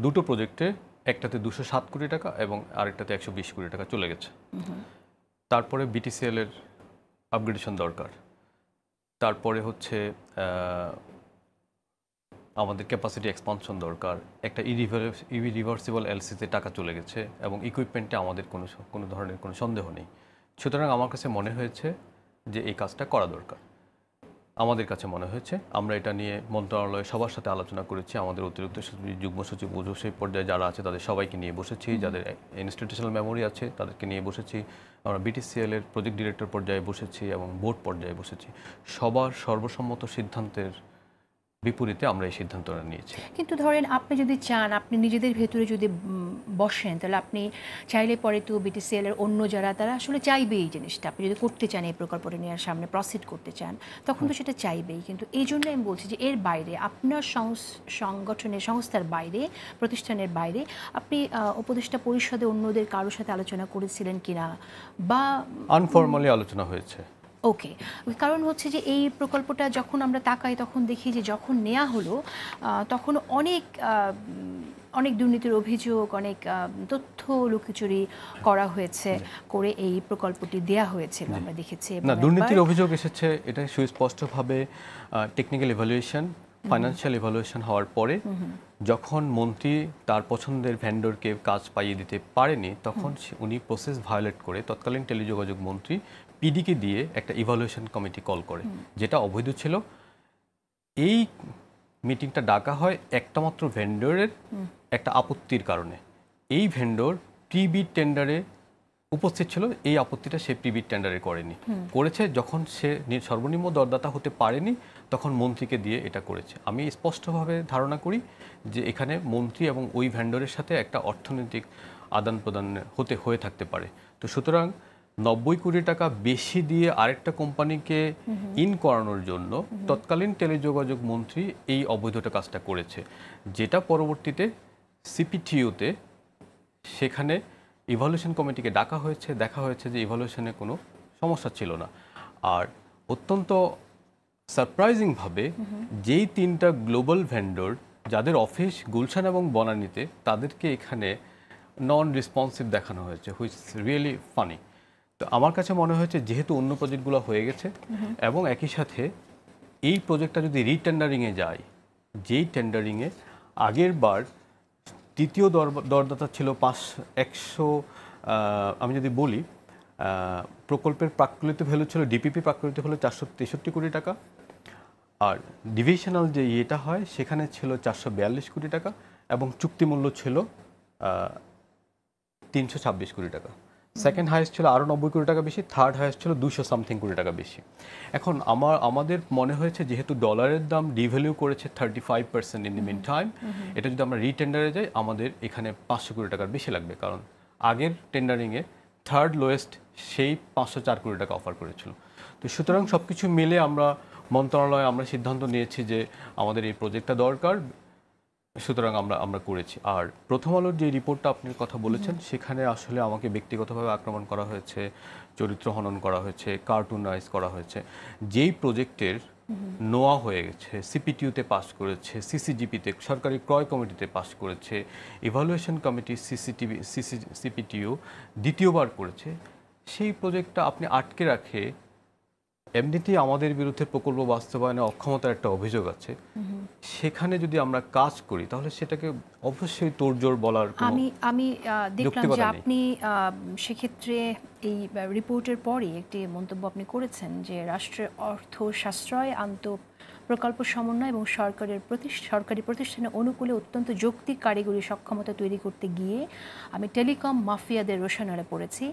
Speaker 2: দুটো প্রজেক্টে, একটাতে 207 কোটি টাকা এবং আরেকটাতে 120 কোটি টাকা চলে গেছে। তারপরে বিটিসিএল এর আপগ্রেডেশন দরকার। তারপরে হচ্ছে আমাদের ক্যাপাসিটি এক্সপানশন দরকার। একটা ইরিভার্সিবল এলসিতে টাকা চলে গেছে এবং ইকুইপমেন্টে আমাদের কোনো ধরনের কোনো সন্দেহ নেই। সুতরাং আমার কাছে মনে হয়েছে যে এই কাজটা করা দরকার। আমাদের কাছে মনে হয়েছে। আমরা এটা নিয়ে মন্ত্রণালয়ে সবার সাথে আলোচনা করেছি, আমাদের অতিরিক্ত সচিব, যুগ্ম সচিব, সেই পর্যায়ে যারা আছে তাদের সবাইকে নিয়ে বসেছি, যাদের ইনস্টিটিউশনাল মেমোরি আছে তাদেরকে নিয়ে বসেছি, আমরা বিটিসিএল এর প্রজেক্ট ডিরেক্টর পর্যায়ে বসেছি এবং বোর্ড পর্যায়ে বসেছি। সবার সর্বসম্মত সিদ্ধান্তের বিপরীতে আমরা এই সিদ্ধান্তটা নিয়েছি।
Speaker 1: কিন্তু ধরেন আপনি যদি চান, আপনি নিজেদের ভেতরে যদি বসেন, তাহলে আপনি চাইলে পরে তো বিটিসিএল এর অন্য যারা তারা আসলে চাইবে এই জিনিসটা, আপনি যদি করতে চান এই প্রকল্পটা নিয়ে সামনে প্রসিড করতে চান, তখন তো সেটা চাইবেই। কিন্তু এই জন্য আমি বলছি যে এর বাইরে আপনার সংগঠনের, সংস্থার বাইরে, প্রতিষ্ঠানের বাইরে আপনি উপদেষ্টা পরিষদে অন্যদের কারোর সাথে আলোচনা করেছিলেন কিনা, বা
Speaker 2: আনফর্মালি আলোচনা হয়েছে।
Speaker 1: ওকে, কারণ হচ্ছে যে এই প্রকল্পটা যখন আমরা তাকাই তখন দেখি যে যখন নেওয়া হলো তখন অনেক দুর্নীতির অভিযোগ, অনেক তথ্য লুকোচুরি করা হয়েছে, করে এই প্রকল্পটি দেয়া হয়েছিল আমরা দেখেছি।
Speaker 2: না, দুর্নীতির অভিযোগ এসেছে এটা সুস্পষ্টভাবে টেকনিক্যাল ইভ্যালুয়েশন, ফাইন্যান্সিয়াল ইভ্যালুয়েশন হওয়ার পরে যখন মন্ত্রী তার পছন্দের ভেন্ডরকে কাজ পাইয়ে দিতে পারেনি, তখন উনি প্রসেস ভায়োলেট করে তৎকালীন টেলিযোগাযোগ মন্ত্রী পিডিকে দিয়ে একটা ইভ্যালুয়েশন কমিটি কল করে, যেটা অবৈধ ছিল। এই মিটিংটা ডাকা হয় একটা মাত্র ভেন্ডরের একটা আপত্তির কারণে। এই ভেন্ডর প্রিবিড টেন্ডারে উপস্থিত ছিল, এই আপত্তিটা সে প্রিবিড টেন্ডারে করেছে। যখন সে সর্বনিম্ন দরদাতা হতে পারেনি, তখন মন্ত্রীকে দিয়ে এটা করেছে। আমি স্পষ্টভাবে ধারণা করি যে এখানে মন্ত্রী এবং ওই ভেন্ডরের সাথে একটা অর্থনৈতিক আদান প্রদান হয়ে থাকতে পারে। তো সুতরাং 90 কোটি টাকা বেশি দিয়ে আরেকটা কোম্পানিকে ইন করানোর জন্য তৎকালীন টেলিযোগাযোগ মন্ত্রী এই অবৈধতা কাজটা করেছে, যেটা পরবর্তীতে সিপিটিউতে সেখানে ইভ্যালুয়েশন কমিটিকে ডাকা হয়েছে, দেখা হয়েছে যে ইভ্যালুয়েশনে কোনো সমস্যা ছিল না। আর অত্যন্ত সারপ্রাইজিংভাবে যেই 3টা গ্লোবাল ভেন্ডর যাদের অফিস গুলশান এবং বনানীতে, তাদেরকে এখানে নন রেসপন্সিভ দেখানো হয়েছে, হুইচ রিয়েলি ফানি। তো আমার কাছে মনে হয়েছে যেহেতু অন্য প্রজেক্টগুলো হয়ে গেছে এবং একই সাথে এই প্রজেক্টটা যদি রিটেন্ডারিংয়ে যায়, যেই টেন্ডারিংয়ে আগের বার তৃতীয় দরদাতা ছিল 100, আমি যদি বলি প্রকল্পের প্রাক্কলিত ভ্যালু ছিল, ডিপিপি প্রাক্কলিত ভ্যালু 463 কোটি টাকা, আর ডিভিশনাল যে ইয়েটা হয় সেখানে ছিল 442 কোটি টাকা এবং চুক্তিমূল্য ছিল 326 কোটি টাকা। সেকেন্ড হাইয়েস্ট ছিল আরও 90 কোটি টাকা বেশি, থার্ড হাইয়েস্ট ছিল 200 সামথিং কোটি টাকা বেশি। এখন আমাদের মনে হয়েছে যেহেতু ডলারের দাম ডিভ্যালু করেছে 35% ইন দি মিন টাইম, এটা যদি আমরা রিটেন্ডারে যাই আমাদের এখানে 500 কোটি টাকার বেশি লাগবে, কারণ আগের টেন্ডারিংয়ে থার্ড লোয়েস্ট সেই 504 কোটি টাকা অফার করেছিল। তো সুতরাং সব কিছু মিলে আমরা মন্ত্রণালয়ে সিদ্ধান্ত নিয়েছি যে আমাদের এই প্রজেক্টটা দরকার, সুতরাং আমরা করেছি। আর প্রথম আলোর যে রিপোর্টটা আপনি কথা বলেছেন, সেখানে আসলে আমাকে ব্যক্তিগতভাবে আক্রমণ করা হয়েছে, চরিত্র হনন করা হয়েছে, কার্টুনাইজ করা হয়েছে। যেই প্রজেক্টের নোয়া হয়ে গেছে, সিপিটিউতে পাস করেছে, সিসিজিপিতে সরকারি ক্রয় কমিটিতে পাস করেছে, ইভ্যালুয়েশন কমিটি সিপিটিউ দ্বিতীয়বার করেছে, সেই প্রজেক্টটা আপনি আটকে রাখে এমনিতেই আমাদের বিরুদ্ধে প্রকল্প বাস্তবায়নে অক্ষমতার একটা অভিযোগ আছে, সেখানে যদি আমরা কাজ করি তাহলে সেটাকে অবশ্যই তোড়জোড় বলার
Speaker 1: আমি দেখলাম যে আপনি সেক্ষেত্রে এই রিপোর্টের পরে একটি মন্তব্য আপনি করেছেন যে রাষ্ট্রের অর্থ সাশ্রয়, প্রকল্প সমন্বয় এবং সরকারি প্রতিষ্ঠানের অনুকূলে অত্যন্ত যৌক্তিক কারিগরি সক্ষমতা তৈরি করতে গিয়ে আমি টেলিকম মাফিয়াদের রোশানলে পড়েছি,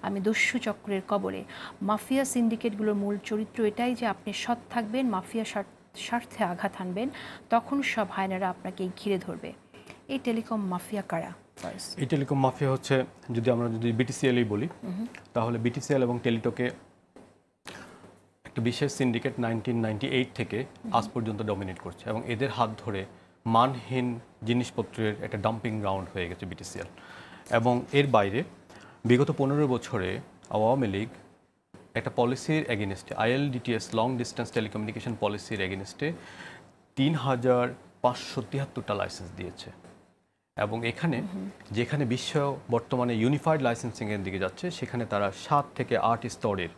Speaker 1: আমি দস্যু চক্রের কবলে। মাফিয়া সিন্ডিকেটগুলোর মূল চরিত্র এটাই যে আপনি সৎ থাকবেন, মাফিয়া স্বার্থে আঘাত হানবেন, তখন সব হায়নারা আপনাকে ঘিরে ধরবে। এই টেলিকম মাফিয়া কারা?
Speaker 2: এই টেলিকম মাফিয়া হচ্ছে, আমরা যদি বিটিসিএলই বলি, তাহলে বিটিসিএল এবং টেলিটকে একটা বিশেষ সিন্ডিকেট 1998 থেকে আজ পর্যন্ত ডমিনেট করছে এবং এদের হাত ধরে মানহীন জিনিসপত্রের একটা ডাম্পিং গ্রাউন্ড হয়ে গেছে বিটিসিএল। এবং এর বাইরে বিগত 15 বছরে আওয়ামী লীগ একটা পলিসির এগেনস্টে, ILDTS লং ডিস্টেন্স টেলিকমিউনিকেশন পলিসির এগেনস্টে 3573টা লাইসেন্স দিয়েছে। এবং যেখানে বিশ্ব বর্তমানে ইউনিফাইড লাইসেন্সিংয়ের দিকে যাচ্ছে, সেখানে তারা 7 থেকে 8 স্তরের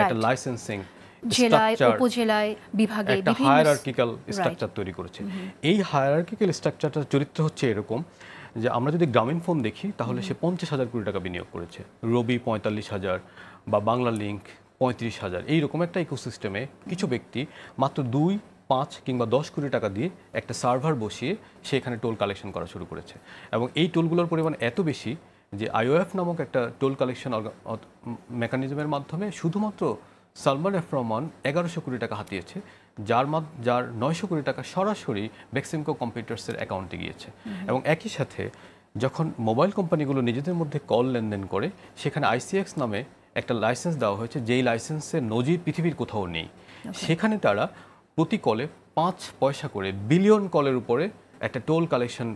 Speaker 2: একটা লাইসেন্সিং
Speaker 1: জেলায়, উপজেলায়, বিভাগে
Speaker 2: একটা হায়ারার্কিক্যাল স্ট্রাকচার তৈরি করেছে। এই হায়ারার্কিক্যাল স্ট্রাকচারটার চরিত্র হচ্ছে এরকম যে আমরা যদি গ্রামীণ ফোন দেখি তাহলে সে 50,000 কোটি টাকা বিনিয়োগ করেছে, রবি 45,000, বা বাংলা লিঙ্ক 35,000 এইরকম একটা ইকোসিস্টেমে কিছু ব্যক্তি মাত্র 2, 5 কিংবা 10 কোটি টাকা দিয়ে একটা সার্ভার বসিয়ে সেখানে টোল কালেকশন করা শুরু করেছে। এবং এই টোলগুলোর পরিমাণ এত বেশি যে IOF নামক একটা টোল কালেকশন মেকানিজমের মাধ্যমে শুধুমাত্র সালমান এফ রহমান 1100 কোটি টাকা হাতিয়েছে, যার 900 কোটি টাকা সরাসরি বেক্সিমকো কম্পিউটার্সের অ্যাকাউন্টে গিয়েছে। এবং একই সাথে যখন মোবাইল কোম্পানিগুলো নিজেদের মধ্যে কল লেনদেন করে, সেখানে ICX নামে একটা লাইসেন্স দেওয়া হয়েছে, যেই লাইসেন্সের নজির পৃথিবীর কোথাও নেই। সেখানে তারা প্রতি কলে 5 পয়সা করে বিলিয়ন কলের উপরে একটা টোল কালেকশন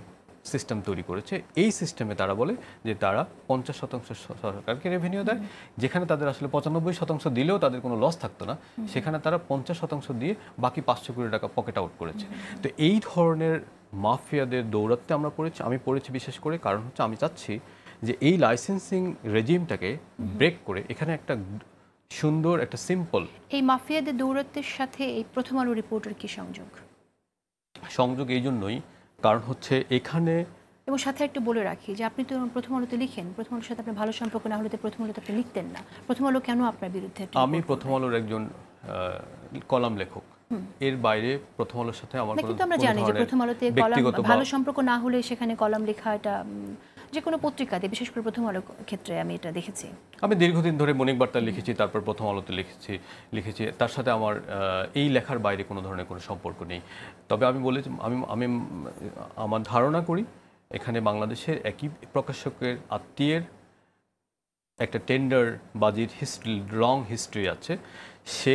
Speaker 2: সিস্টেম তৈরি করেছে। এই সিস্টেমে তারা বলে যে তারা 50% সরকারকে রেভিনিউ দেয়, যেখানে তাদের আসলে 95% দিলেও তাদের কোনো লস থাকতো না, সেখানে তারা 50% দিয়ে বাকি 500 কোটি টাকা পকেট আউট করেছে। তো এই ধরনের মাফিয়াদের দৌরাত্মে আমি পড়েছি বিশেষ করে, কারণ হচ্ছে আমি চাচ্ছি যে এই লাইসেন্সিং রেজিমটাকে ব্রেক করে এখানে একটা সুন্দর একটা সিম্পল।
Speaker 1: এই মাফিয়াদের দৌরাত্মের সাথে এই প্রথম আলো রিপোর্টের কি সংযোগ
Speaker 2: এই জন্যই, কারণ হচ্ছে এখানে
Speaker 1: এবং সাথে একটু বলে রাখি যে আপনি তো প্রথম আলোতে লিখেন, প্রথম আলোর সাথে আপনার ভালো সম্পর্ক না হলে প্রথম আলোতে আপনি লিখতেন না। প্রথম আলো কেন আপনার বিরুদ্ধে?
Speaker 2: আমি প্রথম আলোর একজন কলাম লেখক, এর বাইরে প্রথম আলোর সাথে আমার
Speaker 1: কিন্তু আমরা জানি যে প্রথম আলোতে কলাম ভালো সম্পর্ক না হলে সেখানে কলাম লেখা এটা যে কোনো পত্রিকাতে, বিশেষ করে প্রথম আলোর ক্ষেত্রে আমি এটা দেখেছি।
Speaker 2: আমি দীর্ঘদিন ধরে মনিক বার্তা লিখেছি, তারপর প্রথম আলোতে লিখেছি। তার সাথে আমার এই লেখার বাইরে কোনো ধরনের কোনো সম্পর্ক নেই। তবে আমি বলেছি, আমি আমার ধারণা করি এখানে বাংলাদেশের একই প্রকাশকের আত্মীয়ের একটা টেন্ডার বাজির লং হিস্ট্রি আছে। সে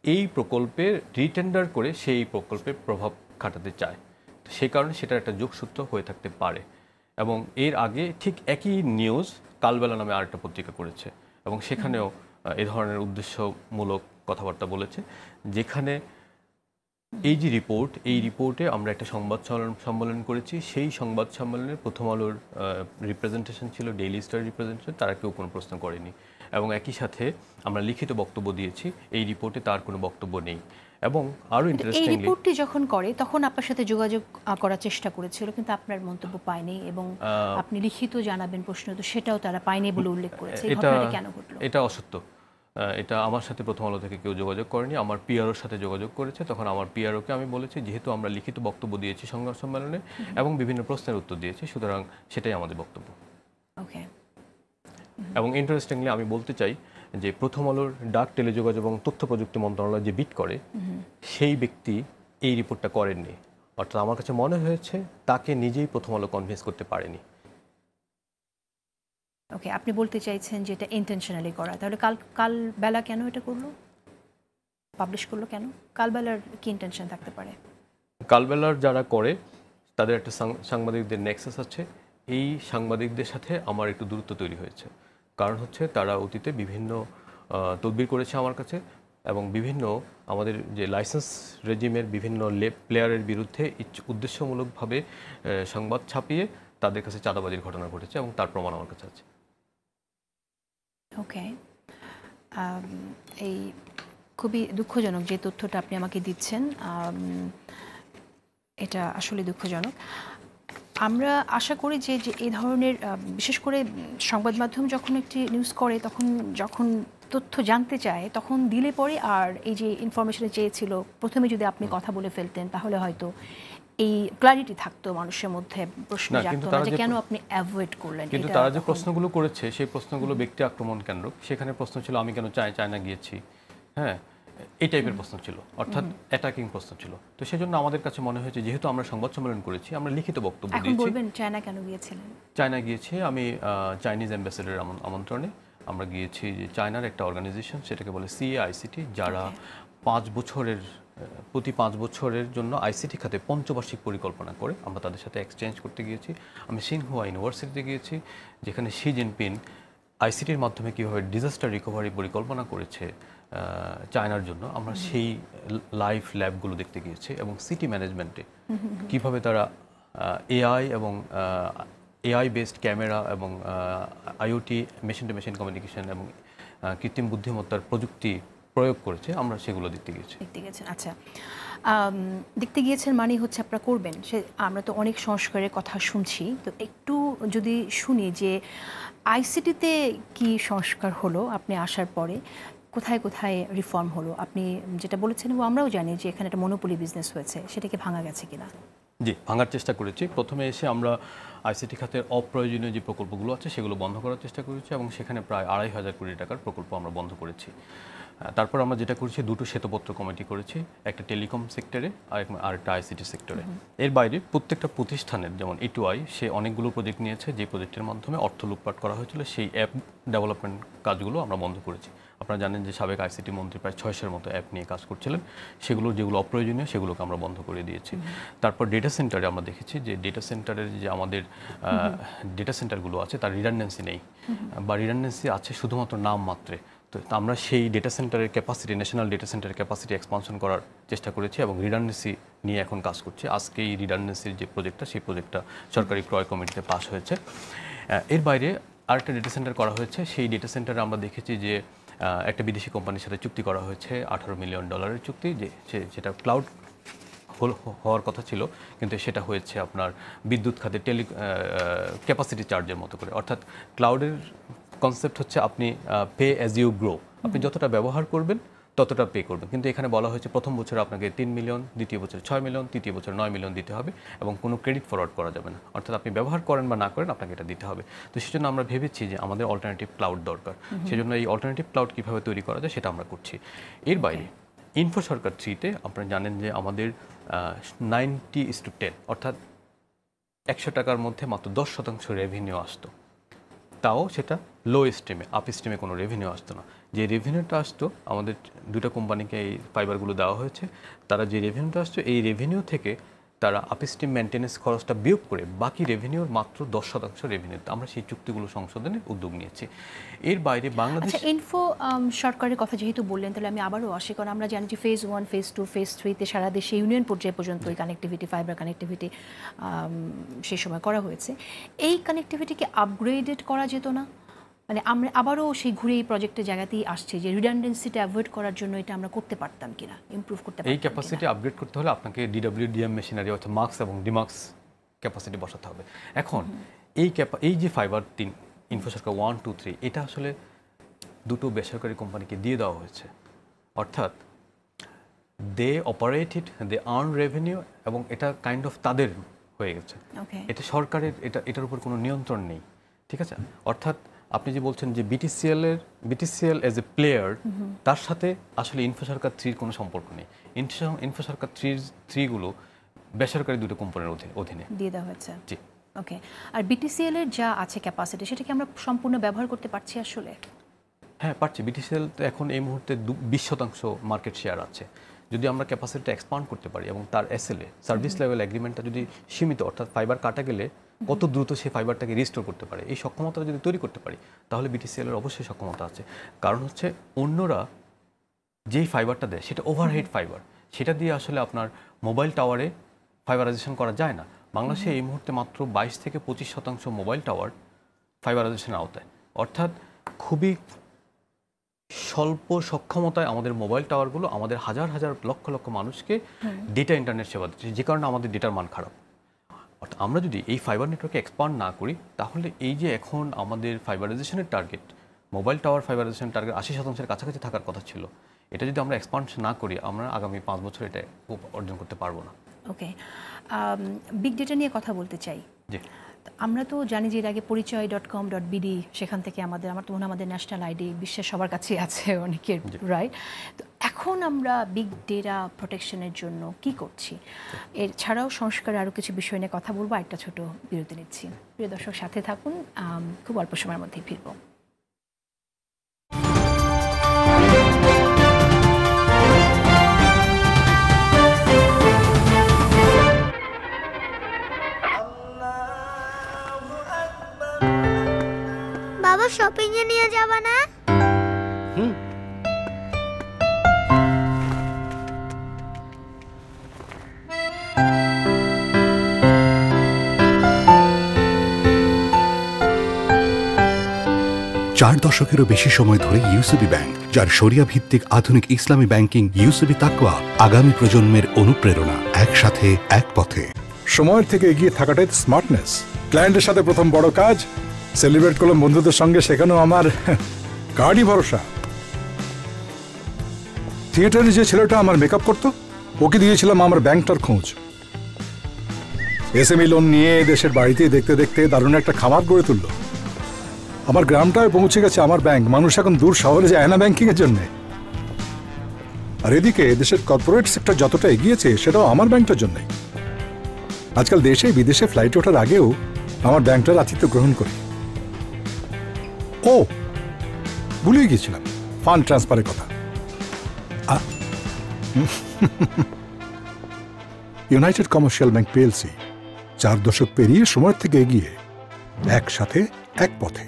Speaker 2: এই প্রকল্পের রিটেন্ডার করে সেই প্রকল্পের প্রভাব খাটাতে চায়, সেই কারণে সেটার একটা যোগসূত্র হয়ে থাকতে পারে। এবং এর আগে ঠিক একই নিউজ কালবেলা নামে আরেকটা পত্রিকা করেছে, এবং সেখানেও এ ধরনের উদ্দেশ্যমূলক কথাবার্তা বলেছে, যেখানে এই যে এই রিপোর্টে আমরা একটা সংবাদ সম্মেলন করেছি। সেই সংবাদ সম্মেলনে প্রথম আলোর রিপ্রেজেন্টেশন ছিল, ডেইলি স্টার রিপ্রেজেন্টেশন, তারা কেউ কোনো প্রশ্ন করেনি। এবং একই সাথে আমরা লিখিত বক্তব্য দিয়েছি, এই রিপোর্টে তার কোনো বক্তব্য নেই। এবং আরও ইন্টারেস্টিংলি,
Speaker 1: এই রিপোর্টটি যখন করে তখন আপনার সাথে যোগাযোগ করার চেষ্টা করেছিল, কিন্তু আপনার মন্তব্য পায়নি এবং আপনি লিখিত জানাবেন প্রশ্ন, তো সেটাও তারা পায়নি বলে উল্লেখ করেছে। এই ঘটনাটা কেন ঘটলো?
Speaker 2: এটা অসত্য। এটা আমার সাথে প্রথম আলো থেকে কেউ যোগাযোগ করেনি, আমার পিআরওর সাথে যোগাযোগ করেছে। তখন আমার পিআরওকে আমি বলেছি, যেহেতু আমরা লিখিত বক্তব্য দিয়েছি সংবাদ সম্মেলনে এবং বিভিন্ন প্রশ্নের উত্তর দিয়েছি, সুতরাং সেটাই আমাদের বক্তব্য।
Speaker 1: ওকে।
Speaker 2: এবং ইন্টারেস্টিংলি আমি বলতে চাই যে প্রথম আলোর ডাক, টেলিযোগাযোগ এবং তথ্য প্রযুক্তি মন্ত্রণালয় যে বিট করে, সেই ব্যক্তি এই রিপোর্টটা করেননি। অর্থাৎ আমার কাছে মনে হয়েছে তাকে নিজেই প্রথম আলো কনভিন্স করতে পারেনি।
Speaker 1: ওকে, আপনি বলতে চাইছেন যে এটা ইন্টেনশনালি করা। তাহলে কাল বেলা কেন এটা করলো, পাবলিশ করলো কেন? কালবেলার কি ইন্টেনশন থাকতে পারে?
Speaker 2: কালবেলার যারা করে তাদের একটা সাংবাদিকদের নেক্সাস আছে। এই সাংবাদিকদের সাথে আমার একটু দূরত্ব তৈরি হয়েছে, কারণ হচ্ছে তারা অতীতে বিভিন্ন তদবির করেছে আমার কাছে, এবং বিভিন্ন আমাদের যে লাইসেন্স রেজিমের বিভিন্ন প্লেয়ারের বিরুদ্ধে উদ্দেশ্যমূলকভাবে সংবাদ ছাপিয়ে তাদের কাছে চাঁদাবাজির ঘটনা ঘটেছে, এবং তার প্রমাণ আমার কাছে আছে।
Speaker 1: ওকে, এই খুবই দুঃখজনক যে তথ্যটা আপনি আমাকে দিচ্ছেন, এটা আসলে দুঃখজনক। আমরা আশা করি যে এই ধরনের বিশেষ করে সংবাদ মাধ্যম যখন একটি নিউজ করে, তখন যখন তথ্য জানতে চায় তখন দিলে পরে, আর এই যে ইনফরমেশনে চেয়েছিল প্রথমে যদি আপনি কথা বলে ফেলতেন, তাহলে হয়তো এই ক্লারিটি থাকতো মানুষের মধ্যে, প্রশ্ন জাগতো না যে কেন আপনি অ্যাভয়েড করলেন।
Speaker 2: কিন্তু তারা যে প্রশ্নগুলো করেছে সেই প্রশ্নগুলো ব্যক্তি আক্রমণ কেন্দ্র। সেখানে প্রশ্ন ছিল আমি কেন চায়না গিয়েছি, হ্যাঁ, এই টাইপের প্রশ্ন ছিল, অর্থাৎ অ্যাটাকিং প্রশ্ন ছিল। তো সেজন্য আমাদের কাছে মনে হয়েছে যেহেতু আমরা সংবাদ সম্মেলন করেছি, আমরা লিখিত বক্তব্য দিয়েছি।
Speaker 1: এখন বলবেন চায়না কেন গিয়েছিলেন?
Speaker 2: চায়না গিয়েছি আমি চাইনিজ অ্যাম্বাসেডারের আমন্ত্রণে। আমরা গিয়েছি যে চায়নার একটা অর্গানাইজেশন, সেটাকে বলে CAICT, যারা প্রতি 5 বছরের জন্য আইসিটি খাতে পঞ্চবার্ষিক পরিকল্পনা করে। আমরা তাদের সাথে এক্সচেঞ্জ করতে গিয়েছি। আমি সিনহুয়া ইউনিভার্সিটিতে গিয়েছি, যেখানে শি জিনপিং আইসিটির মাধ্যমে কীভাবে ডিজাস্টার রিকভারি পরিকল্পনা করেছে চায়নার জন্য, আমরা সেই লাইভ ল্যাবগুলো দেখতে গিয়েছি। এবং সিটি ম্যানেজমেন্টে কীভাবে তারা এআই এবং এআই বেসড ক্যামেরা এবং IoT, machine to machine communication এবং কৃত্রিম বুদ্ধিমত্তার প্রযুক্তি প্রয়োগ করেছে, আমরা সেগুলো দেখতে গিয়েছেন।
Speaker 1: আচ্ছা, দেখতে গিয়েছেন মানে হচ্ছে আপনারা করবেন, সে আমরা তো অনেক সংস্কারের কথা শুনছি, তো একটু যদি শুনি যে আইসিটিতে কি সংস্কার হলো আপনি আসার পরে, কোথায় কোথায় রিফর্ম হলো? আপনি যেটা বলেছেন এবং আমরাও জানি যে এখানে একটা মনোপলি বিজনেস হয়েছে, সেটাকে ভাঙা গেছে কিনা?
Speaker 2: জি, ভাঙার চেষ্টা করেছি। প্রথমে এসে আমরা আইসিটি খাতের অপ্রয়োজনীয় যে প্রকল্পগুলো আছে সেগুলো বন্ধ করার চেষ্টা করেছি এবং সেখানে প্রায় ২৫০০ কোটি টাকার প্রকল্প আমরা বন্ধ করেছি। তারপর আমরা যেটা করেছি, দুটো শ্বেতপত্র কমিটি করেছি, একটা টেলিকম সেক্টরে আর একটা আইসিটি সেক্টরে। এর বাইরে প্রত্যেকটা প্রতিষ্ঠানের, যেমন E2I, সে অনেকগুলো প্রজেক্ট নিয়েছে, যে প্রজেক্টের মাধ্যমে অর্থ লুটপাট করা হয়েছিল, সেই অ্যাপ ডেভেলপমেন্ট কাজগুলো আমরা বন্ধ করেছি। আপনারা জানেন যে সাবেক আইসিটি মন্ত্রী প্রায় ৬০০-এর মতো অ্যাপ নিয়ে কাজ করছিলেন, যেগুলো অপ্রয়োজনীয় সেগুলোকে আমরা বন্ধ করে দিয়েছি। তারপর ডেটা সেন্টারে আমরা দেখেছি যে ডেটা সেন্টারের যে আমাদের ডেটা সেন্টারগুলো আছে তার রিডান্ডেন্সি নেই, বা রিডান্ডেন্সি আছে শুধুমাত্র নাম মাত্রে। তো আমরা সেই ডেটা সেন্টারের ক্যাপাসিটি, ন্যাশনাল ডেটা সেন্টারের ক্যাপাসিটি এক্সপানশন করার চেষ্টা করেছি এবং রিডান্ডেন্সি নিয়ে এখন কাজ করছি। আজকে এই রিডান্ডেন্সির যে প্রজেক্টটা, সেই প্রজেক্টটা সরকারি ক্রয় কমিটিতে পাস হয়েছে। এর বাইরে আরেকটা ডেটা সেন্টার করা হয়েছে। সেই ডেটা সেন্টারে আমরা দেখেছি যে একটা বিদেশি কোম্পানির সাথে চুক্তি করা হয়েছে, $18 মিলিয়ন চুক্তি, যেটা ক্লাউড হওয়ার কথা ছিল, কিন্তু সেটা হয়েছে আপনার বিদ্যুৎ খাতে ক্যাপাসিটি চার্জের মতো করে। অর্থাৎ ক্লাউডের কনসেপ্ট হচ্ছে আপনি পে অ্যাজ ইউ গ্রো, আপনি যতটা ব্যবহার করবেন ততটা পে করবেন। কিন্তু এখানে বলা হয়েছে প্রথম বছরে আপনাকে 3 মিলিয়ন, দ্বিতীয় বছরে 6 মিলিয়ন, তৃতীয় বছরে 9 মিলিয়ন দিতে হবে এবং কোনো ক্রেডিট ফরওয়ার্ড করা যাবে না। অর্থাৎ আপনি ব্যবহার করেন বা না করেন, আপনাকে এটা দিতে হবে। তো সেজন্য আমরা ভেবেছি যে আমাদের অল্টারনেটিভ ক্লাউড দরকার। সেজন্য এই অল্টারনেটিভ ক্লাউড কীভাবে তৈরি করা যায় সেটা আমরা করছি। এর বাইরে ইনফো সরকার 3-তে আপনারা জানেন যে আমাদের 90:10, অর্থাৎ 100 টাকার মধ্যে মাত্র 10% রেভিনিউ আসতো। তাও সেটা লো স্ট্রিমে, আপ স্ট্রিমে কোনো রেভিনিউ আসতো না। যে রেভিনিউটা আসতো, আমাদের দুটো কোম্পানিকে এই ফাইবারগুলো দেওয়া হয়েছে, তারা যে রেভিনিউটা আসতো, এই রেভিনিউ থেকে তারা আপ স্ট্রিম মেনটেন্যান্স খরচটা বিয়োগ করে বাকি রেভিনিউর মাত্র 10% রেভিনিউ, আমরা সেই চুক্তিগুলো সংশোধনের উদ্যোগ নিয়েছি। এর বাইরে বাংলাদেশ
Speaker 1: ইনফো সরকারের কথা যেহেতু বললেন, তাহলে আমি আবারও আসি, কারণ আমরা জানি যে ফেজ 1, ফেজ 2, ফেজ 3-তে সারা দেশে ইউনিয়ন পর্যায়ে পর্যন্ত এই কানেক্টিভিটি, ফাইবার কানেক্টিভিটি সেই সময় করা হয়েছে। এই কানেক্টিভিটিকে আপগ্রেডেড করা যেত না? মানে আমরা আবারও সেই ঘুরে এই প্রজেক্টের জায়গাতেই আসছে যে রিডান্ডেন্সিটা অ্যাভয়েড করার জন্য এটা আমরা করতে পারতাম কিনা, ইমপ্রুভ করতে পারতাম।
Speaker 2: এই ক্যাপাসিটি আপগ্রেড করতে হলে আপনাকে DWDM মেশিনারি, অর্থাৎ মাক্স এবং ডিমাক্স ক্যাপাসিটি বসাতে হবে। এখন এই যে ফাইবার 3, ইনফো সরকার 1, 2, 3, এটা আসলে দুটো বেসরকারি কোম্পানিকে দিয়ে দেওয়া হয়েছে। অর্থাৎ they operate it, they earn revenue, এবং এটা কাইন্ড অফ তাদের হয়ে গেছে। এটা সরকারের, এটার উপর কোনো নিয়ন্ত্রণ নেই, ঠিক আছে? অর্থাৎ আপনি যে বলছেন যে বিটিসিএল এজ এ প্লেয়ার, তার সাথে আসলে ইনফো সরকার 3-র কোনো সম্পর্ক নেই। ইনফো সরকার 3-গুলো বেসরকারি দুটো কোম্পানির অধীনে দিয়ে দেওয়া হয়েছে। জি,
Speaker 1: ওকে। আর বিটিসিএল এর যা আছে ক্যাপাসিটি, সেটা কি আমরা সম্পূর্ণ ব্যবহার করতে পারছি আসলে?
Speaker 2: হ্যাঁ, পারছি। বিটিসিএল তো এখন এই মুহূর্তে 20% মার্কেট শেয়ার আছে। যদি আমরা ক্যাপাসিটিটা এক্সপান্ড করতে পারি এবং তার SLA, সার্ভিস লেভেল এগ্রিমেন্টটা যদি সীমিত, অর্থাৎ ফাইবার কাটা গেলে কত দ্রুত সেই ফাইবারটাকে রিস্টোর করতে পারে, এই সক্ষমতা যদি তৈরি করতে পারি, তাহলে বিটিসিএলের অবশ্যই সক্ষমতা আছে। কারণ হচ্ছে অন্যরা যেই ফাইবারটা দেয় সেটা ওভারহেড ফাইবার, সেটা দিয়ে আসলে আপনার মোবাইল টাওয়ারে ফাইবারাইজেশন করা যায় না। বাংলাদেশে এই মুহূর্তে মাত্র 22-25% মোবাইল টাওয়ার ফাইবারাইজেশনের আওতায়। অর্থাৎ খুবই স্বল্প সক্ষমতায় আমাদের মোবাইল টাওয়ারগুলো আমাদের হাজার হাজার লক্ষ লক্ষ মানুষকে ডেটা ইন্টারনেট সেবা দিচ্ছে, যে কারণে আমাদের ডেটার মান খারাপ। অর্থাৎ আমরা যদি এই ফাইবার নেটওয়ার্কে এক্সপান্ড না করি, তাহলে এই যে এখন আমাদের ফাইবারাইজেশনের টার্গেট, মোবাইল টাওয়ার ফাইবারাইজেশনের টার্গেট 80%-এর কাছাকাছি থাকার কথা ছিল, এটা যদি আমরা এক্সপান্ড না করি, আমরা আগামী 5 বছর এটা অর্জন করতে পারবো না।
Speaker 1: ওকে, বিগ ডেটা নিয়ে কথা বলতে চাই।
Speaker 2: জি,
Speaker 1: আমরা তো জানি যে এর আগে পরিচয়.com.bd, সেখান থেকে আমার তো মনে হয় আমাদের ন্যাশনাল আইডি বিশ্বের সবার কাছে আছে অনেকের, রাইট? তো এখন আমরা বিগ ডেটা প্রোটেকশনের জন্য কি করছি? এর ছাড়াও সংস্কারে আরও কিছু বিষয় নিয়ে কথা বলবো। একটা ছোট বিরতি নিচ্ছি। প্রিয় দর্শক, সাথে থাকুন, খুব অল্প সময়ের মধ্যেই ফিরবো।
Speaker 4: বাবা, শপিং এ নিয়ে যাবা না?
Speaker 5: চার দশকেরও বেশি সময় ধরে ইউসিবি ব্যাংক, যার শরিয়া ভিত্তিক আধুনিক ইসলামী ব্যাংকিং ইউসিবি তাকওয়া, আগামী প্রজন্মের অনুপ্রেরণা। একসাথে, এক পথে।
Speaker 3: সময়ের থেকে এগিয়ে থাকাটাই তো স্মার্টনেস। ক্লায়েন্টের সাথে প্রথম বড় কাজ, সেলিব্রেট করলাম বন্ধুদের সঙ্গে, সেখানেও আমার কার্ডই ভরসা। থিয়েটারে যে ছেলেটা আমার মেকআপ করতো ওকে দিয়েছিলাম আমার ব্যাংকটার খোঁজ। এসএমই লোন নিয়ে দেশের বাড়িতেই দেখতে দেখতে দারুণ একটা খামার গড়ে তুললো। আমার গ্রামটায় পৌঁছে গেছে আমার ব্যাংক, মানুষ এখন দূর শহরে যায় না ব্যাংকিং এর জন্য। আর এদিকে দেশের কর্পোরেট সেক্টর যতটা এগিয়েছে সেটাও আমার ব্যাংকটার জন্য। আজকাল দেশে বিদেশে ফ্লাইট ওঠার আগেও আমার ব্যাংকটার আতিথ্য গ্রহণ করি। ও ভুলেই গিয়েছিলাম ফান্ড ট্রান্সফারের কথা। ইউনাইটেড কমার্শিয়াল ব্যাংক পিএলসি 4 দশক পেরিয়ে সময়ের থেকে এগিয়ে, একসাথে এক পথে।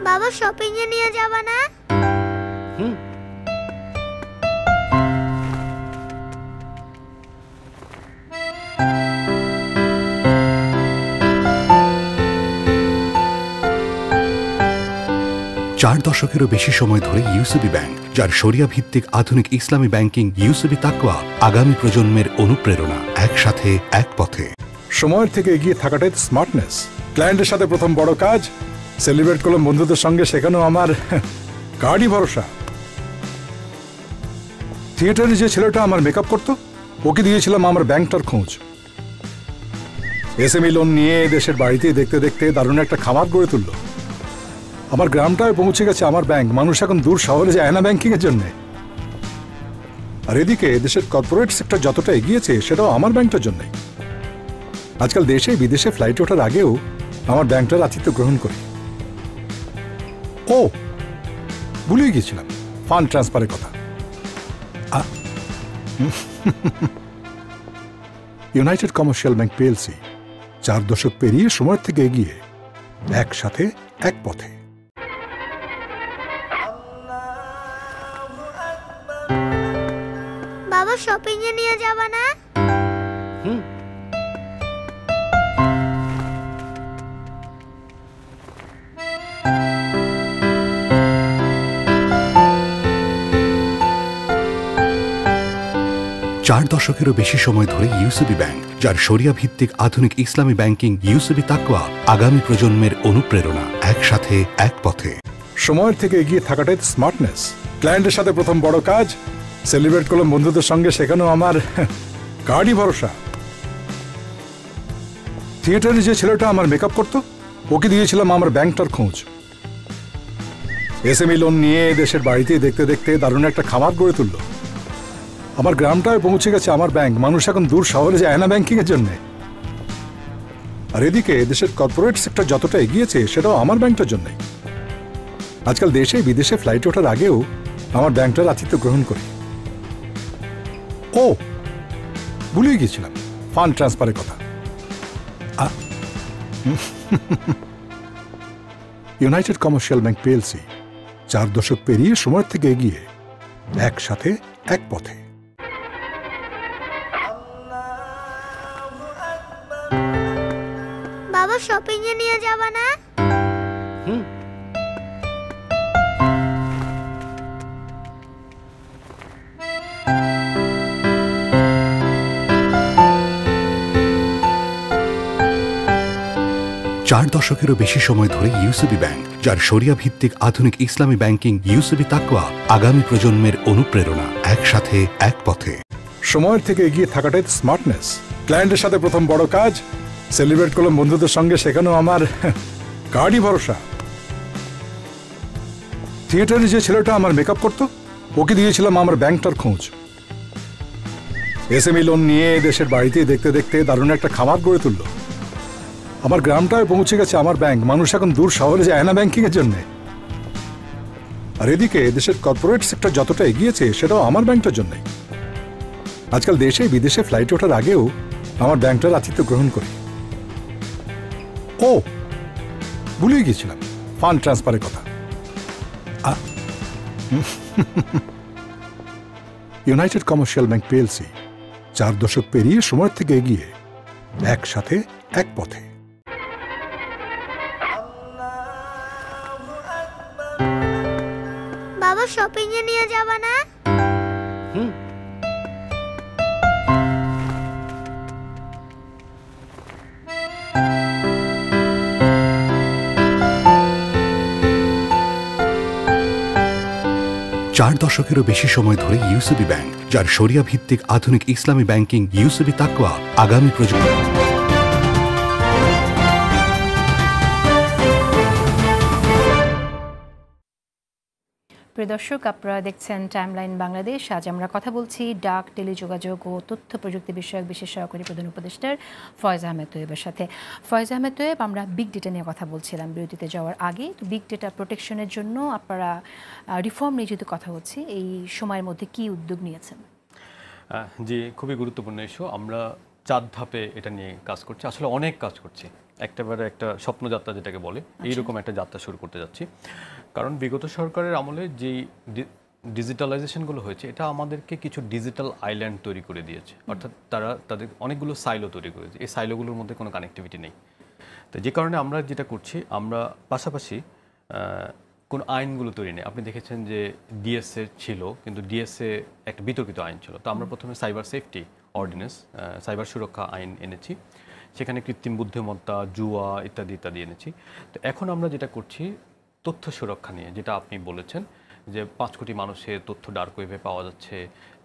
Speaker 4: বাবা শপিং এ নিয়ে যাবা না?
Speaker 5: 4 দশকেরও বেশি সময় ধরে ইউসিবি ব্যাংক, যার শরিয়া ভিত্তিক আধুনিক ইসলামী ব্যাংকিং ইউসিবি তাকওয়া আগামী প্রজন্মের অনুপ্রেরণা, একসাথে এক পথে।
Speaker 3: সময়ের থেকে এগিয়ে থাকাটাই স্মার্টনেস। ক্লায়েন্টের সাথে প্রথম বড় কাজ, সেলিব্রেট করলাম বন্ধুদের সঙ্গে, সেখানেও আমার কার্ডই ভরসা। থিয়েটারে যে ছেলেটা আমার মেকআপ করতো ওকে দিয়েছিলাম আমার ব্যাংকটার খোঁজ। এসএমই লোন নিয়ে দেশের বাড়িতেই দেখতে দেখতে দারুণ একটা খামার গড়ে তুললো। আমার গ্রামটায় পৌঁছে গেছে আমার ব্যাংক, মানুষ এখন দূর শহরে যায় না ব্যাংকিং এর জন্য। আর এদিকে দেশের কর্পোরেট সেক্টর যতটা এগিয়েছে সেটাও আমার ব্যাংকটার জন্য। আজকাল দেশে বিদেশে ফ্লাইট ওঠার আগেও আমার ব্যাংকটার আতিথ্য গ্রহণ করি। ও ভুলেই গিয়েছিলাম ফান্ড ট্রান্সফারের কথা। ইউনাইটেড কমার্শিয়াল ব্যাংক পিএলসি 4 দশক পেরিয়ে সময়ের থেকে এগিয়ে, একসাথে এক পথে।
Speaker 4: বাবা শপিং এ নিয়ে যাবা না?
Speaker 5: 4 দশকেরও বেশি সময় ধরে ইউসিবি ব্যাংক, যার শরিয়া ভিত্তিক আধুনিক ইসলামী ব্যাংকিং ইউসিবি তাকওয়া আগামী প্রজন্মের অনুপ্রেরণা, একসাথে এক পথে।
Speaker 3: সময়ের থেকে এগিয়ে থাকাটাই স্মার্টনেস। ক্লায়েন্টের সাথে প্রথম বড় কাজ, সেলিব্রেট করলাম বন্ধুদের সঙ্গে, সেখানেও আমার কার্ডই ভরসা। থিয়েটারে যে ছেলেটা আমার মেকআপ করতো ওকে দিয়েছিলাম আমার ব্যাংকটার খোঁজ। এসএমই লোন নিয়ে দেশের বাড়িতেই দেখতে দেখতে দারুণ একটা খামার গড়ে তুললো। আমার গ্রামটায় পৌঁছে গেছে আমার ব্যাংক, মানুষ এখন দূর শহরে যায় না ব্যাংকিং এর জন্য। আর এদিকে দেশের কর্পোরেট সেক্টর যতটা এগিয়েছে সেটাও আমার ব্যাংকটার জন্য। আজকাল দেশে বিদেশে ফ্লাইট ওঠার আগেও আমার ব্যাংকটার আতিথ্য গ্রহণ করি। ও ভুলেই গিয়েছিলাম ফান্ড ট্রান্সফারের কথা। ইউনাইটেড কমার্শিয়াল ব্যাংক পিএলসি 4 দশক পেরিয়ে সময়ের থেকে এগিয়ে, একসাথে এক পথে।
Speaker 4: বাবা শপিং এ নিয়ে যাবা না?
Speaker 5: 4 দশকেরও বেশি সময় ধরে ইউসিবি ব্যাংক, যার শরিয়া ভিত্তিক আধুনিক ইসলামী ব্যাংকিং ইউসিবি তাকওয়া আগামী প্রজন্মের অনুপ্রেরণা, একসাথে এক পথে।
Speaker 3: সময়ের থেকে এগিয়ে থাকাটাই স্মার্টনেস। ক্লায়েন্টের সাথে প্রথম বড় কাজ, সেলিব্রেট করলাম বন্ধুদের সঙ্গে, সেখানেও আমার কার্ডই ভরসা। থিয়েটারে যে ছেলেটা আমার মেকআপ করতো ওকে দিয়েছিলাম আমার ব্যাংকটার খোঁজ। এসএমই লোন নিয়ে দেশের বাড়িতেই দেখতে দেখতে দারুণ একটা খামার গড়ে তুললো। আমার গ্রামটায় পৌঁছে গেছে আমার ব্যাংক, মানুষ এখন দূর শহরে যায় না ব্যাংকিং এর জন্য। আর এদিকে দেশের কর্পোরেট সেক্টর যতটা এগিয়েছে সেটাও আমার ব্যাংকটার জন্য। আজকাল দেশে বিদেশে ফ্লাইট ওঠার আগেও আমার ব্যাংকটার আতিথ্য গ্রহণ করি। ও ভুলেই গিয়েছিলাম ফান্ড ট্রান্সফারের কথা। ইউনাইটেড কমার্শিয়াল ব্যাংক পিএলসি 4 দশক পেরিয়ে সময়ের থেকে এগিয়ে, একসাথে এক পথে।
Speaker 4: বাবা শপিং এ নিয়ে যাবা না?
Speaker 5: 4 দশকেরও বেশি সময় ধরে ইউসিবি ব্যাংক, যার শরিয়া ভিত্তিক আধুনিক ইসলামী ব্যাংকিং ইউসিবি তাকওয়া আগামী প্রজন্ম।
Speaker 1: প্রিয় দর্শক, আপনারা দেখছেন টাইমলাইন বাংলাদেশ। আজ আমরা কথা বলছি ডাক, টেলিযোগাযোগ ও তথ্য প্রযুক্তি বিষয়ক বিশেষ সহকারী প্রধান উপদেষ্টার ফয়েজ আহমেদ তৈয়বের সাথে। ফয়েজ আহমেদ তৈয়ব, আমরা বিগ ডেটা নিয়ে কথা বলছিলাম বিরতিতে যাওয়ার আগে। তো বিগ ডেটা প্রোটেকশনের জন্য আপনারা রিফর্ম নিয়ে যেহেতু কথা হচ্ছে, এই সময়ের মধ্যে কি উদ্যোগ নিয়েছেন?
Speaker 2: জি, খুবই গুরুত্বপূর্ণ ইস্যু। আমরা 4 ধাপে এটা নিয়ে কাজ করছি, আসলে অনেক কাজ করছি। একটাবারে একটা স্বপ্নযাত্রা যেটাকে বলে, এইরকম একটা যাত্রা শুরু করতে যাচ্ছি। কারণ বিগত সরকারের আমলে যেই ডিজিটালাইজেশনগুলো হয়েছে, এটা আমাদেরকে কিছু ডিজিটাল আইল্যান্ড তৈরি করে দিয়েছে। অর্থাৎ তাদের অনেকগুলো সাইলো তৈরি করেছে, এই সাইলোগুলোর মধ্যে কোনো কানেক্টিভিটি নেই। তো যে কারণে আমরা যেটা করছি, আমরা পাশাপাশি কোন আইনগুলো তৈরি নেই। আপনি দেখেছেন যে ডিএসএ ছিল, কিন্তু ডিএসএ একটা বিতর্কিত আইন ছিল। তো আমরা প্রথমে সাইবার সেফটি অর্ডিন্যান্স, সাইবার সুরক্ষা আইন এনেছি, সেখানে কৃত্রিম বুদ্ধিমত্তা, জুয়া ইত্যাদি ইত্যাদি এনেছি। তো এখন আমরা যেটা করছি তথ্য সুরক্ষা নিয়ে, যেটা আপনি বলেছেন যে 5 কোটি মানুষের তথ্য ডার্ক ওয়েবে পাওয়া যাচ্ছে।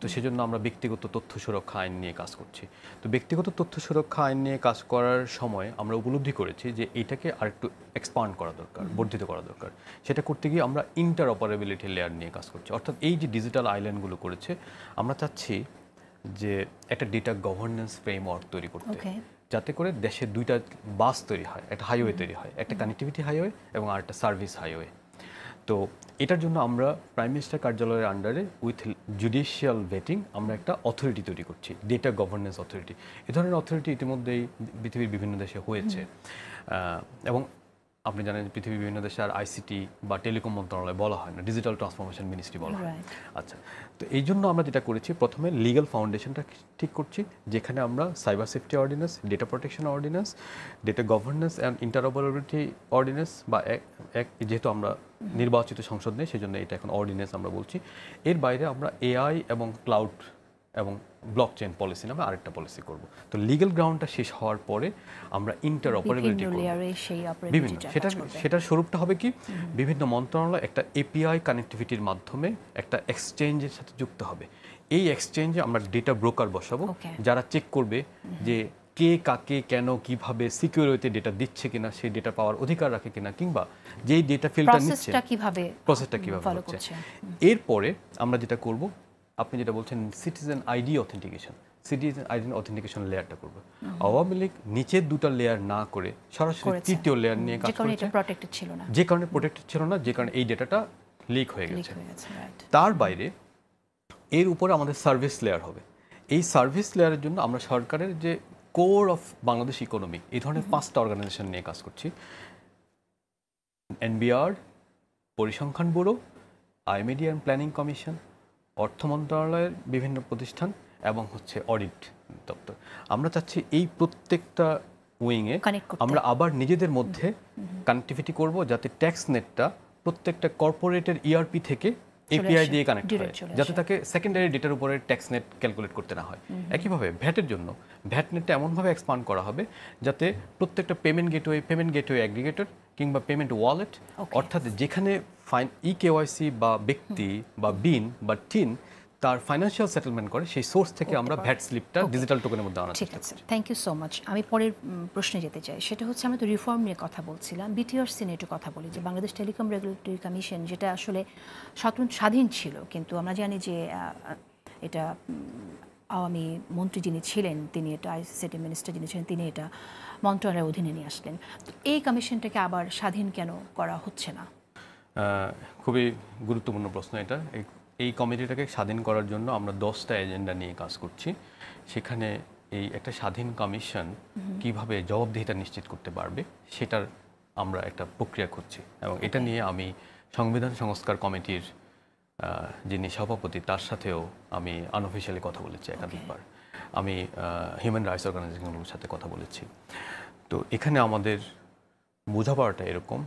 Speaker 2: তো সেজন্য আমরা ব্যক্তিগত তথ্য সুরক্ষা আইন নিয়ে কাজ করছি। তো ব্যক্তিগত তথ্য সুরক্ষা আইন নিয়ে কাজ করার সময় আমরা উপলব্ধি করেছি যে এটাকে আরেকটু এক্সপান্ড করা দরকার, বর্ধিত করা দরকার। সেটা করতে গিয়ে আমরা ইন্টার অপারেবিলিটি লেয়ার নিয়ে কাজ করছি। অর্থাৎ এই যে ডিজিটাল আইল্যান্ডগুলো করেছে, আমরা চাচ্ছি যে একটা ডেটা গভর্নেন্স ফ্রেমওয়ার্ক তৈরি করতে, যাতে করে দেশে 2টা বাস তৈরি হয়, একটা হাইওয়ে তৈরি হয়, একটা কানেক্টিভিটি হাইওয়ে এবং আরেকটা সার্ভিস হাইওয়ে। তো এটার জন্য আমরা প্রাইম মিনিস্টার কার্যালয়ের আন্ডারে উইথ জুডিশিয়াল ভেটিং আমরা একটা অথরিটি তৈরি করছি, ডেটা গভর্নেন্স অথরিটি। এ ধরনের অথরিটি ইতিমধ্যেই পৃথিবীর বিভিন্ন দেশে হয়েছে। এবং আপনি জানেন পৃথিবীর বিভিন্ন দেশে আর আইসিটি বা টেলিকম মন্ত্রণালয় বলা হয় না, ডিজিটাল ট্রান্সফরমেশন মিনিস্ট্রি বলা হয়। আচ্ছা, তো এই জন্য আমরা যেটা করেছি, প্রথমে লিগ্যাল ফাউন্ডেশনটা ঠিক করছি, যেখানে আমরা cyber safety ordinance, data protection ordinance, data governance and interoperability ordinance, বা যেহেতু আমরা নির্বাচিত সংসদ নেই, সেজন্য এটা এখন অর্ডিন্যান্স আমরা বলছি। এর বাইরে আমরা এআই এবং ক্লাউড এবং ব্লকচেইন পলিসি নামে আরেকটা পলিসি করব। তো লিগ্যাল গ্রাউন্ডটা শেষ হওয়ার পরে আমরা ইন্টারঅপারেবিলিটি করব বিভিন্ন, সেটার স্বরূপটা হবে কি, বিভিন্ন মন্ত্রণালয় একটা এপিআই কানেক্টিভিটির মাধ্যমে একটা এক্সচেঞ্জের সাথে যুক্ত হবে। এই এক্সচেঞ্জে আমরা ডেটা ব্রোকার বসাবো, যারা চেক করবে যে কে কাকে কেন কিভাবে সিকিউর ওয়েতে ডেটা দিচ্ছে কিনা, সেই ডেটা পাওয়ার অধিকার রাখে কিনা, কিংবা যেই ডেটা ফিল্টার নিচ্ছে প্রসেসটা কিভাবে হচ্ছে। এরপরে আমরা যেটা করব, আপনি যেটা বলছেন citizen ID authentication, citizen ID authentication লেয়ারটা করবে। আওয়ামী লীগ নিচের 2টা লেয়ার না করে সরাসরি 3য় লেয়ার নিয়ে কাজ করেছে, যে কারণে প্রোটেক্টেড ছিল না, যে কারণে এই ডেটাটা লিক হয়ে গেছে। তার বাইরে এর উপরে আমাদের সার্ভিস লেয়ার হবে। এই সার্ভিস লেয়ারের জন্য আমরা সরকারের যে কোর অফ বাংলাদেশ ইকোনমি, এই ধরনের 5টা অর্গানাইজেশন নিয়ে কাজ করছি। এনবিআর, পরিসংখ্যান bureau, IMD and planning commission, অর্থ মন্ত্রণালয়ের বিভিন্ন প্রতিষ্ঠান এবং অডিট দপ্তর। আমরা চাচ্ছি এই প্রত্যেকটা উইংয়ে আমরা আবার নিজেদের মধ্যে কানেক্টিভিটি করব, যাতে ট্যাক্স নেটটা প্রত্যেকটা কর্পোরেটের ইআরপি থেকে এপিআই দিয়ে কানেক্ট হয়, যাতে তাকে সেকেন্ডারি ডেটার উপরে ট্যাক্স নেট ক্যালকুলেট করতে না হয়। একইভাবে ভ্যাটের জন্য ভ্যাট নেটটা এমনভাবে এক্সপান্ড করা হবে যাতে প্রত্যেকটা পেমেন্ট গেটওয়ে অ্যাগ্রিগেটর কিংবা পেমেন্ট ওয়ালেট, অর্থাৎ যেখানে ইকেওয়াইসি বা ব্যক্তি বা বিন বা টিন তার ফাইন্যান্সিয়াল সেটেলমেন্ট করে, সেই সোর্স থেকে আমরা ভ্যাট স্লিপটা ডিজিটাল টোকেনের মধ্যে আনার চেষ্টা করছি।
Speaker 1: Thank you so much. আমি পরের প্রশ্নে যেতে চাই, সেটা হচ্ছে আমরা তো রিফর্ম নিয়ে কথা বলছিলাম, বিটিআরসি নিয়ে একটু কথা বলি, যে বাংলাদেশ টেলিকম রেগুলেটরি কমিশন, যেটা আসলে স্বাধীন ছিল, কিন্তু আমরা জানি যে এটা আওয়ামী মন্ত্রী যিনি ছিলেন, তিনি এটা আইসিটি মিনিস্টার যিনি ছিলেন, তিনি এটা মন্ত্রণালয়ের অধীনে নিয়ে আসলেন। তো এই কমিশনটাকে আবার স্বাধীন কেন করা হচ্ছে না?
Speaker 2: খুবই গুরুত্বপূর্ণ প্রশ্ন এটা। এই কমিটিটাকে স্বাধীন করার জন্য আমরা 10টা এজেন্ডা নিয়ে কাজ করছি। সেখানে এই একটা স্বাধীন কমিশন কিভাবে জবাবদিহিতা নিশ্চিত করতে পারবে, সেটার আমরা একটা প্রক্রিয়া খুঁজছি। এবং এটা নিয়ে আমি সংবিধান সংস্কার কমিটির যিনি সভাপতি, তার সাথেও আমি আনঅফিশিয়ালি কথা বলেছি একাধিকবার। আমি হিউম্যান রাইটস অর্গানাইজেশনগুলোর সাথে কথা বলেছি। তো এখানে আমাদের বোঝাপড়াটা এরকম,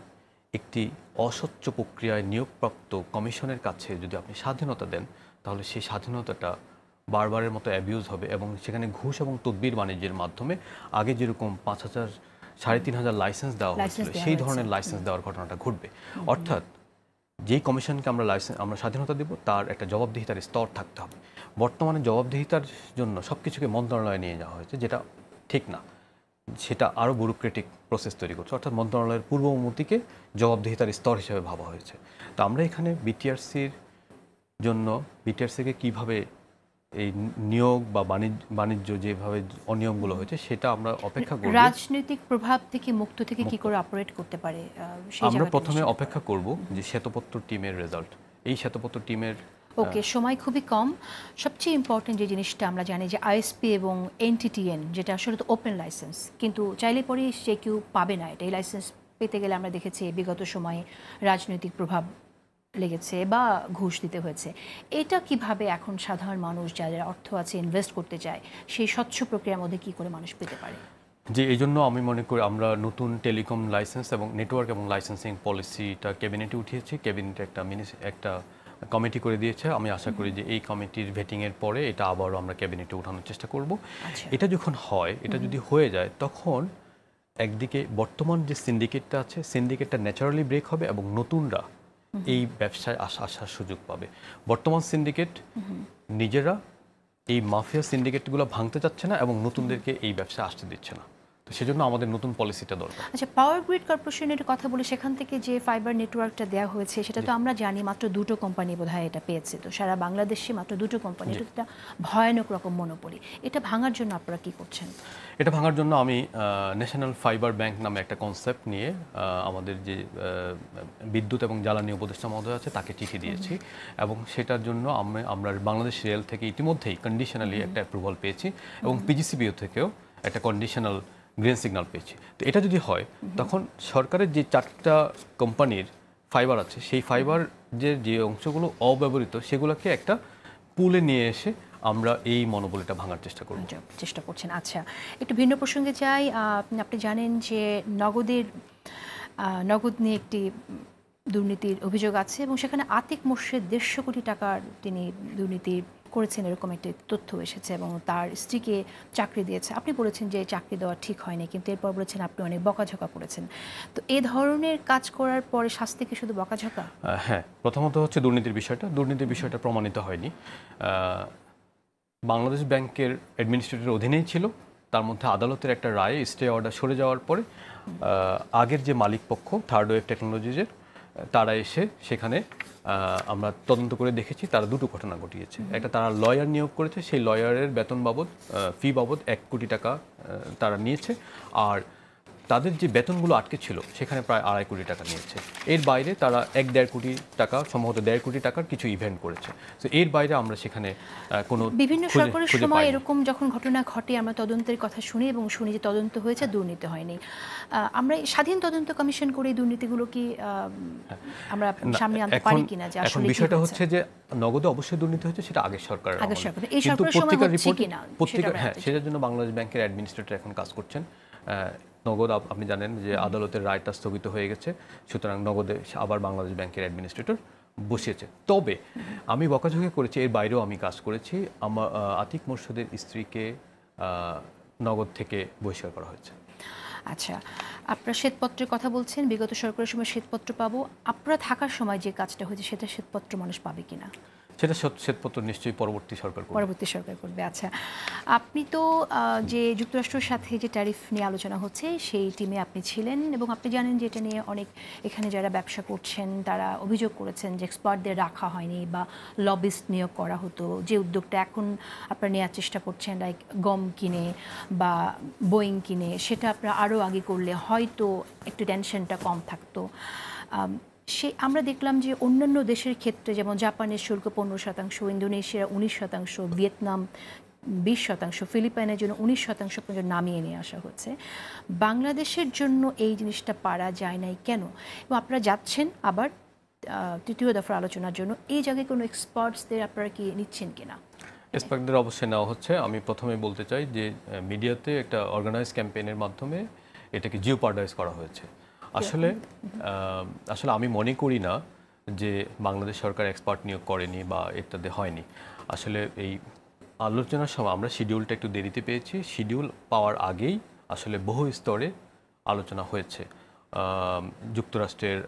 Speaker 2: একটি অস্বচ্ছ প্রক্রিয়ায় নিয়োগপ্রাপ্ত কমিশনের কাছে যদি আপনি স্বাধীনতা দেন, তাহলে সেই স্বাধীনতাটা বারবারের মতো অ্যাবিউজ হবে এবং সেখানে ঘুষ এবং তদবির বাণিজ্যের মাধ্যমে আগে যেরকম 5,000 3,500 লাইসেন্স দেওয়া হয়েছিল, সেই ধরনের লাইসেন্স দেওয়ার ঘটনাটা ঘটবে। অর্থাৎ যেই কমিশনকে আমরা স্বাধীনতা দেব তার একটা জবাবদিহিতার স্তর থাকতে হবে। বর্তমানে জবাবদিহিতার জন্য সব কিছুকে মন্ত্রণালয়ে নিয়ে যাওয়া হয়েছে, যেটা ঠিক না। সেটা আরও ব্যুরোক্রেটিক প্রসেস তৈরি করছে, অর্থাৎ মন্ত্রণালয়ের পূর্ব অনুমতিকে জবাবদিহিতার স্তর হিসেবে ভাবা হয়েছে। তো আমরা এখানে বিটিআরসিকে কীভাবে এই নিয়োগ বা বাণিজ্য যেভাবে অনিয়মগুলো হয়েছে সেটা আমরা অপেক্ষা করব।
Speaker 1: রাজনৈতিক প্রভাব থেকে মুক্ত থেকে কি করে অপারেট করতে পারে
Speaker 2: আমরা প্রথমে অপেক্ষা করব যে শ্বেতপত্র টিমের রেজাল্ট। এই শ্বেতপত্র টিমের
Speaker 1: ওকে, সময় খুবই কম। সবচেয়ে ইম্পর্টেন্ট যে জিনিসটা আমরা জানি যে আইএসপি এবং এনটিটিএন, যেটা আসলে তো ওপেন লাইসেন্স, কিন্তু চাইলে পরে যে কেউ পাবে না এটা। এই লাইসেন্স পেতে গেলে আমরা দেখেছি বিগত সময়ে রাজনৈতিক প্রভাব লেগেছে বা ঘুষ দিতে হয়েছে। এটা কিভাবে এখন সাধারণ মানুষ যাদের অর্থ আছে ইনভেস্ট করতে চায় সেই স্বচ্ছ প্রক্রিয়ার মধ্যে কি করে মানুষ পেতে পারে?
Speaker 2: যে এই জন্য আমি মনে করি আমরা নতুন টেলিকম লাইসেন্স এবং নেটওয়ার্ক এবং লাইসেন্সিং পলিসিটা ক্যাবিনেটে উঠিয়েছি। ক্যাবিনেটে একটা কমিটি করে দিয়েছে। আমি আশা করি যে এই কমিটির ভেটিংয়ের পরে এটা আবারও আমরা ক্যাবিনেটে ওঠানোর চেষ্টা করব। এটা যখন হয়, এটা যদি হয়ে যায়, তখন একদিকে বর্তমান যে সিন্ডিকেটটা আছে, সিন্ডিকেটটা ন্যাচারালি ব্রেক হবে এবং নতুনরা এই ব্যবসায় আসার সুযোগ পাবে। বর্তমান সিন্ডিকেট নিজেরা এই মাফিয়া সিন্ডিকেটগুলো ভাঙতে চাচ্ছে না এবং নতুনদেরকে এই ব্যবসায় আসতে দিচ্ছে না। তো সেজন্য আমাদের নতুন পলিসিটা দরকার।
Speaker 1: আচ্ছা, পাওয়ার গ্রিড কর্পোরেশনের কথা বলে সেখান থেকে যে ফাইবার নেটওয়ার্কটা দেওয়া হয়েছে সেটা তো আমরা জানি মাত্র 2টো কোম্পানি বোধহয় এটা পেয়েছে। তো সারা বাংলাদেশে মাত্র 2টো কোম্পানি, এটা একটা ভয়ানক রকম মনোপলি। এটা ভাঙার জন্য আপনারা কি করছেন?
Speaker 2: এটা ভাঙার জন্য আমি ন্যাশনাল ফাইবার ব্যাংক নামে একটা কনসেপ্ট নিয়ে আমাদের যে বিদ্যুৎ এবং জ্বালানি উপদেষ্টা মহোদয় আছে তাকে চিঠি দিয়েছি এবং সেটার জন্য আমরা বাংলাদেশ রেল থেকে ইতিমধ্যেই কন্ডিশনালি একটা অ্যাপ্রুভাল পেয়েছি এবং পিজিসিবিও থেকেও একটা কন্ডিশনাল গ্রিন সিগন্যাল পেয়েছি। তো এটা যদি হয়, তখন সরকারের যে 4টা কোম্পানির ফাইবার আছে সেই ফাইবার যে অংশগুলো অব্যবহৃত সেগুলোকে একটা পুলে নিয়ে এসে আমরা এই মনোবলটা ভাঙার চেষ্টা
Speaker 1: করছেন। আচ্ছা, একটু ভিন্ন প্রসঙ্গে যাই। আপনি জানেন যে নগদ নিয়ে একটি দুর্নীতির অভিযোগ আছে এবং সেখানে আতিক মোর্শেদ 150 কোটি টাকার তিনি দুর্নীতি করেছেন এরকম একটি তথ্য এসেছে এবং তার স্ত্রীকে চাকরি দিয়েছে। আপনি বলেছেন যে চাকরি দেওয়া ঠিক হয়নি, কিন্তু এরপর বলেছেন আপনি অনেক বকাঝকা করেছেন। তো এই ধরনের কাজ করার পরে শাস্তি কি শুধু বকাঝকা?
Speaker 2: হ্যাঁ, প্রথমত হচ্ছে দুর্নীতির বিষয়টা প্রমাণিত হয়নি। বাংলাদেশ ব্যাংকের অ্যাডমিনিস্ট্রেটরের অধীনেই ছিল। তার মধ্যে আদালতের একটা রায়ে স্টে অর্ডার সরে যাওয়ার পরে আগের যে মালিক পক্ষ থার্ড ওয়েভ টেকনোলজিজের তারা এসে সেখানে আমরা তদন্ত করে দেখেছি তারা 2টো ঘটনা ঘটিয়েছে। একটা, তারা লয়ার নিয়োগ করেছে, সেই লয়ারের বেতন বাবদ ফি বাবদ 1 কোটি টাকা তারা নিয়েছে, আর তাদের যে বেতনগুলো আটকে ছিল সেখানে প্রায় 2.5 কোটি টাকা নিয়েছে। এর বাইরে তারা 1-1.5 কোটি টাকা, সম্ভবত 1.5 কোটি টাকার কিছু ইভেন্ট করেছে। তো এর বাইরে আমরা সেখানে কোনো
Speaker 1: বিভিন্ন সরকারের সময় এরকম যখন ঘটনা ঘটে আমরা তদন্তের কথা শুনি এবং শুনি যে তদন্ত হয়েছে, দুর্নীতি হয়নি। আমরা স্বাধীন তদন্ত কমিশন করে দুর্নীতিগুলো কি আমরা সামনে আনতে পারি কিনা? যে আসলে
Speaker 2: বিষয়টা হচ্ছে যে নগদে অবশ্যই দুর্নীতি হয়েছে, সেটা আগের সরকার,
Speaker 1: এই সরকারের সময় হচ্ছে কিনা
Speaker 2: সেটার জন্য বাংলাদেশ ব্যাংকের অ্যাডমিনিস্ট্রেটর এখন কাজ করছেন। নগদ আপনি জানেন যে আদালতের রায়টা স্থগিত হয়ে গেছে, সুতরাং নগদে আবার বাংলাদেশ ব্যাংকের অ্যাডমিনিস্ট্রেটর বসিয়েছে। তবে আমি বকাঝকা করেছি, এর বাইরেও আমি কাজ করেছি। আমার আতিক মোর্শেদের স্ত্রীকে নগদ থেকে বহিষ্কার করা হয়েছে।
Speaker 1: আচ্ছা, আপনারা শ্বেতপত্রের কথা বলছেন, বিগত সরকারের সময় শ্বেতপত্র পাবো। আপনারা থাকার সময় যে কাজটা হয়েছে সেটা শ্বেতপত্র মানুষ পাবে কিনা?
Speaker 2: সেটা শ্বেতপত্র নিশ্চয়ই পরবর্তী সরকার
Speaker 1: করবে। আচ্ছা, আপনি তো যে যুক্তরাষ্ট্রের সাথে যে ট্যারিফ নিয়ে আলোচনা হচ্ছে সেই টিমে আপনি ছিলেন এবং আপনি জানেন যে এটা নিয়ে অনেক এখানে যারা ব্যবসা করছেন তারা অভিযোগ করেছেন যে এক্সপার্টদের রাখা হয়নি বা লবিস্ট নিয়োগ করা হতো। যে উদ্যোগটা এখন আপনারা নেওয়ার চেষ্টা করছেন, লাইক গম কিনে বা বোয়িং কিনে, সেটা আপনারা আরও আগে করলে হয়তো একটু টেনশনটা কম থাকতো। আমরা দেখলাম যে অন্যান্য দেশের ক্ষেত্রে যেমন জাপানের শুল্ক 15%, ইন্দোনেশিয়ার 19%, ভিয়েতনাম 20%, ফিলিপাইনের জন্য 19% পর্যন্ত নামিয়ে নিয়ে আসা হচ্ছে। বাংলাদেশের জন্য এই জিনিসটা পারা যায় নাই কেন? এবং আপনারা যাচ্ছেন আবার 3য় দফার আলোচনার জন্য, এই জায়গায় কোনো এক্সপার্টসদের আপনারা কি নিচ্ছেন কিনা?
Speaker 2: এক্সপার্টদের অবশ্যই নেওয়া হচ্ছে। আমি প্রথমে বলতে চাই যে মিডিয়াতে একটা অর্গানাইজ ক্যাম্পেইনের মাধ্যমে এটাকে জিওপার্ডাইজ করা হয়েছে। আসলে আমি মনে করি না যে বাংলাদেশ সরকার এক্সপার্ট নিয়োগ করেনি বা ইত্যাদি হয়নি। আসলে এই আলোচনার সময় আমরা শিডিউলটা একটু দেরিতে পেয়েছি। শিডিউল পাওয়ার আগেই আসলে বহু স্তরে আলোচনা হয়েছে। যুক্তরাষ্ট্রের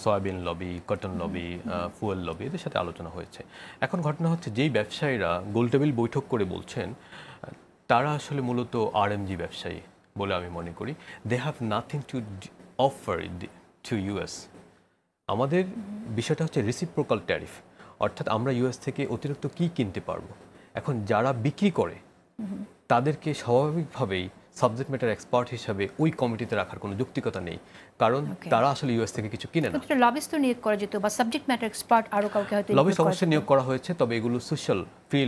Speaker 2: soybean lobby, cotton lobby, fuel lobby, এদের সাথে আলোচনা হয়েছে। এখন ঘটনা হচ্ছে যেই ব্যবসায়ীরা গোলটেবিল বৈঠক করে বলছেন তারা আসলে মূলত আরএমজি ব্যবসায়ী বলে আমি মনে করি। They have nothing to offer to us. আমাদের বিষয়টা হচ্ছে রেসিপ্রোকাল ট্যারিফ, অর্থাৎ আমরা ইউএস থেকে অতিরিক্ত কি কিনতে পারবো। এখন যারা বিক্রি করে তাদেরকে স্বাভাবিকভাবেই সাবজেক্ট ম্যাটার এক্সপার্ট হিসাবে ওই কমিটিতে রাখার কোনো যুক্তিকতা নেই, কারণ তারা আসলে ইউএস থেকে কিছু কিনে না।
Speaker 1: লবিস্ট তো নিয়োগ করা যেত বা সাবজেক্ট ম্যাটার এক্সপার্ট আরও কাউকে হয়তো
Speaker 2: লবিস্ট অবশ্যই নিয়োগ করা হয়েছে, তবে এগুলো সোশ্যাল ফ্রি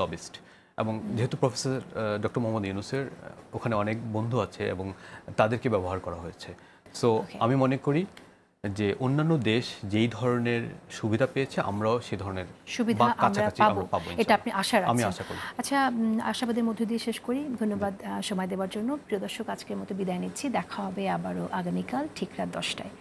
Speaker 2: লবিস্ট। এবং যেহেতু প্রফেসর ডক্টর মোহাম্মদ ইউনূসের ওখানে অনেক বন্ধু আছে এবং তাদেরকে ব্যবহার করা হয়েছে। সো আমি মনে করি যে অন্যান্য দেশ যেই ধরনের সুবিধা পেয়েছে আমরাও সেই ধরনের
Speaker 1: সুবিধা
Speaker 2: কাছাকাছি
Speaker 1: আমরা পাবো, এটা আপনি আশা রাখছেন?
Speaker 2: আমি আশা করি।
Speaker 1: আচ্ছা, আশাবাদের মধ্য দিয়ে শেষ করি। ধন্যবাদ সময় দেওয়ার জন্য। প্রিয় দর্শক, আজকের মতো বিদায় নিচ্ছি। দেখা হবে আবারও আগামীকাল ঠিক রাত 10টায়।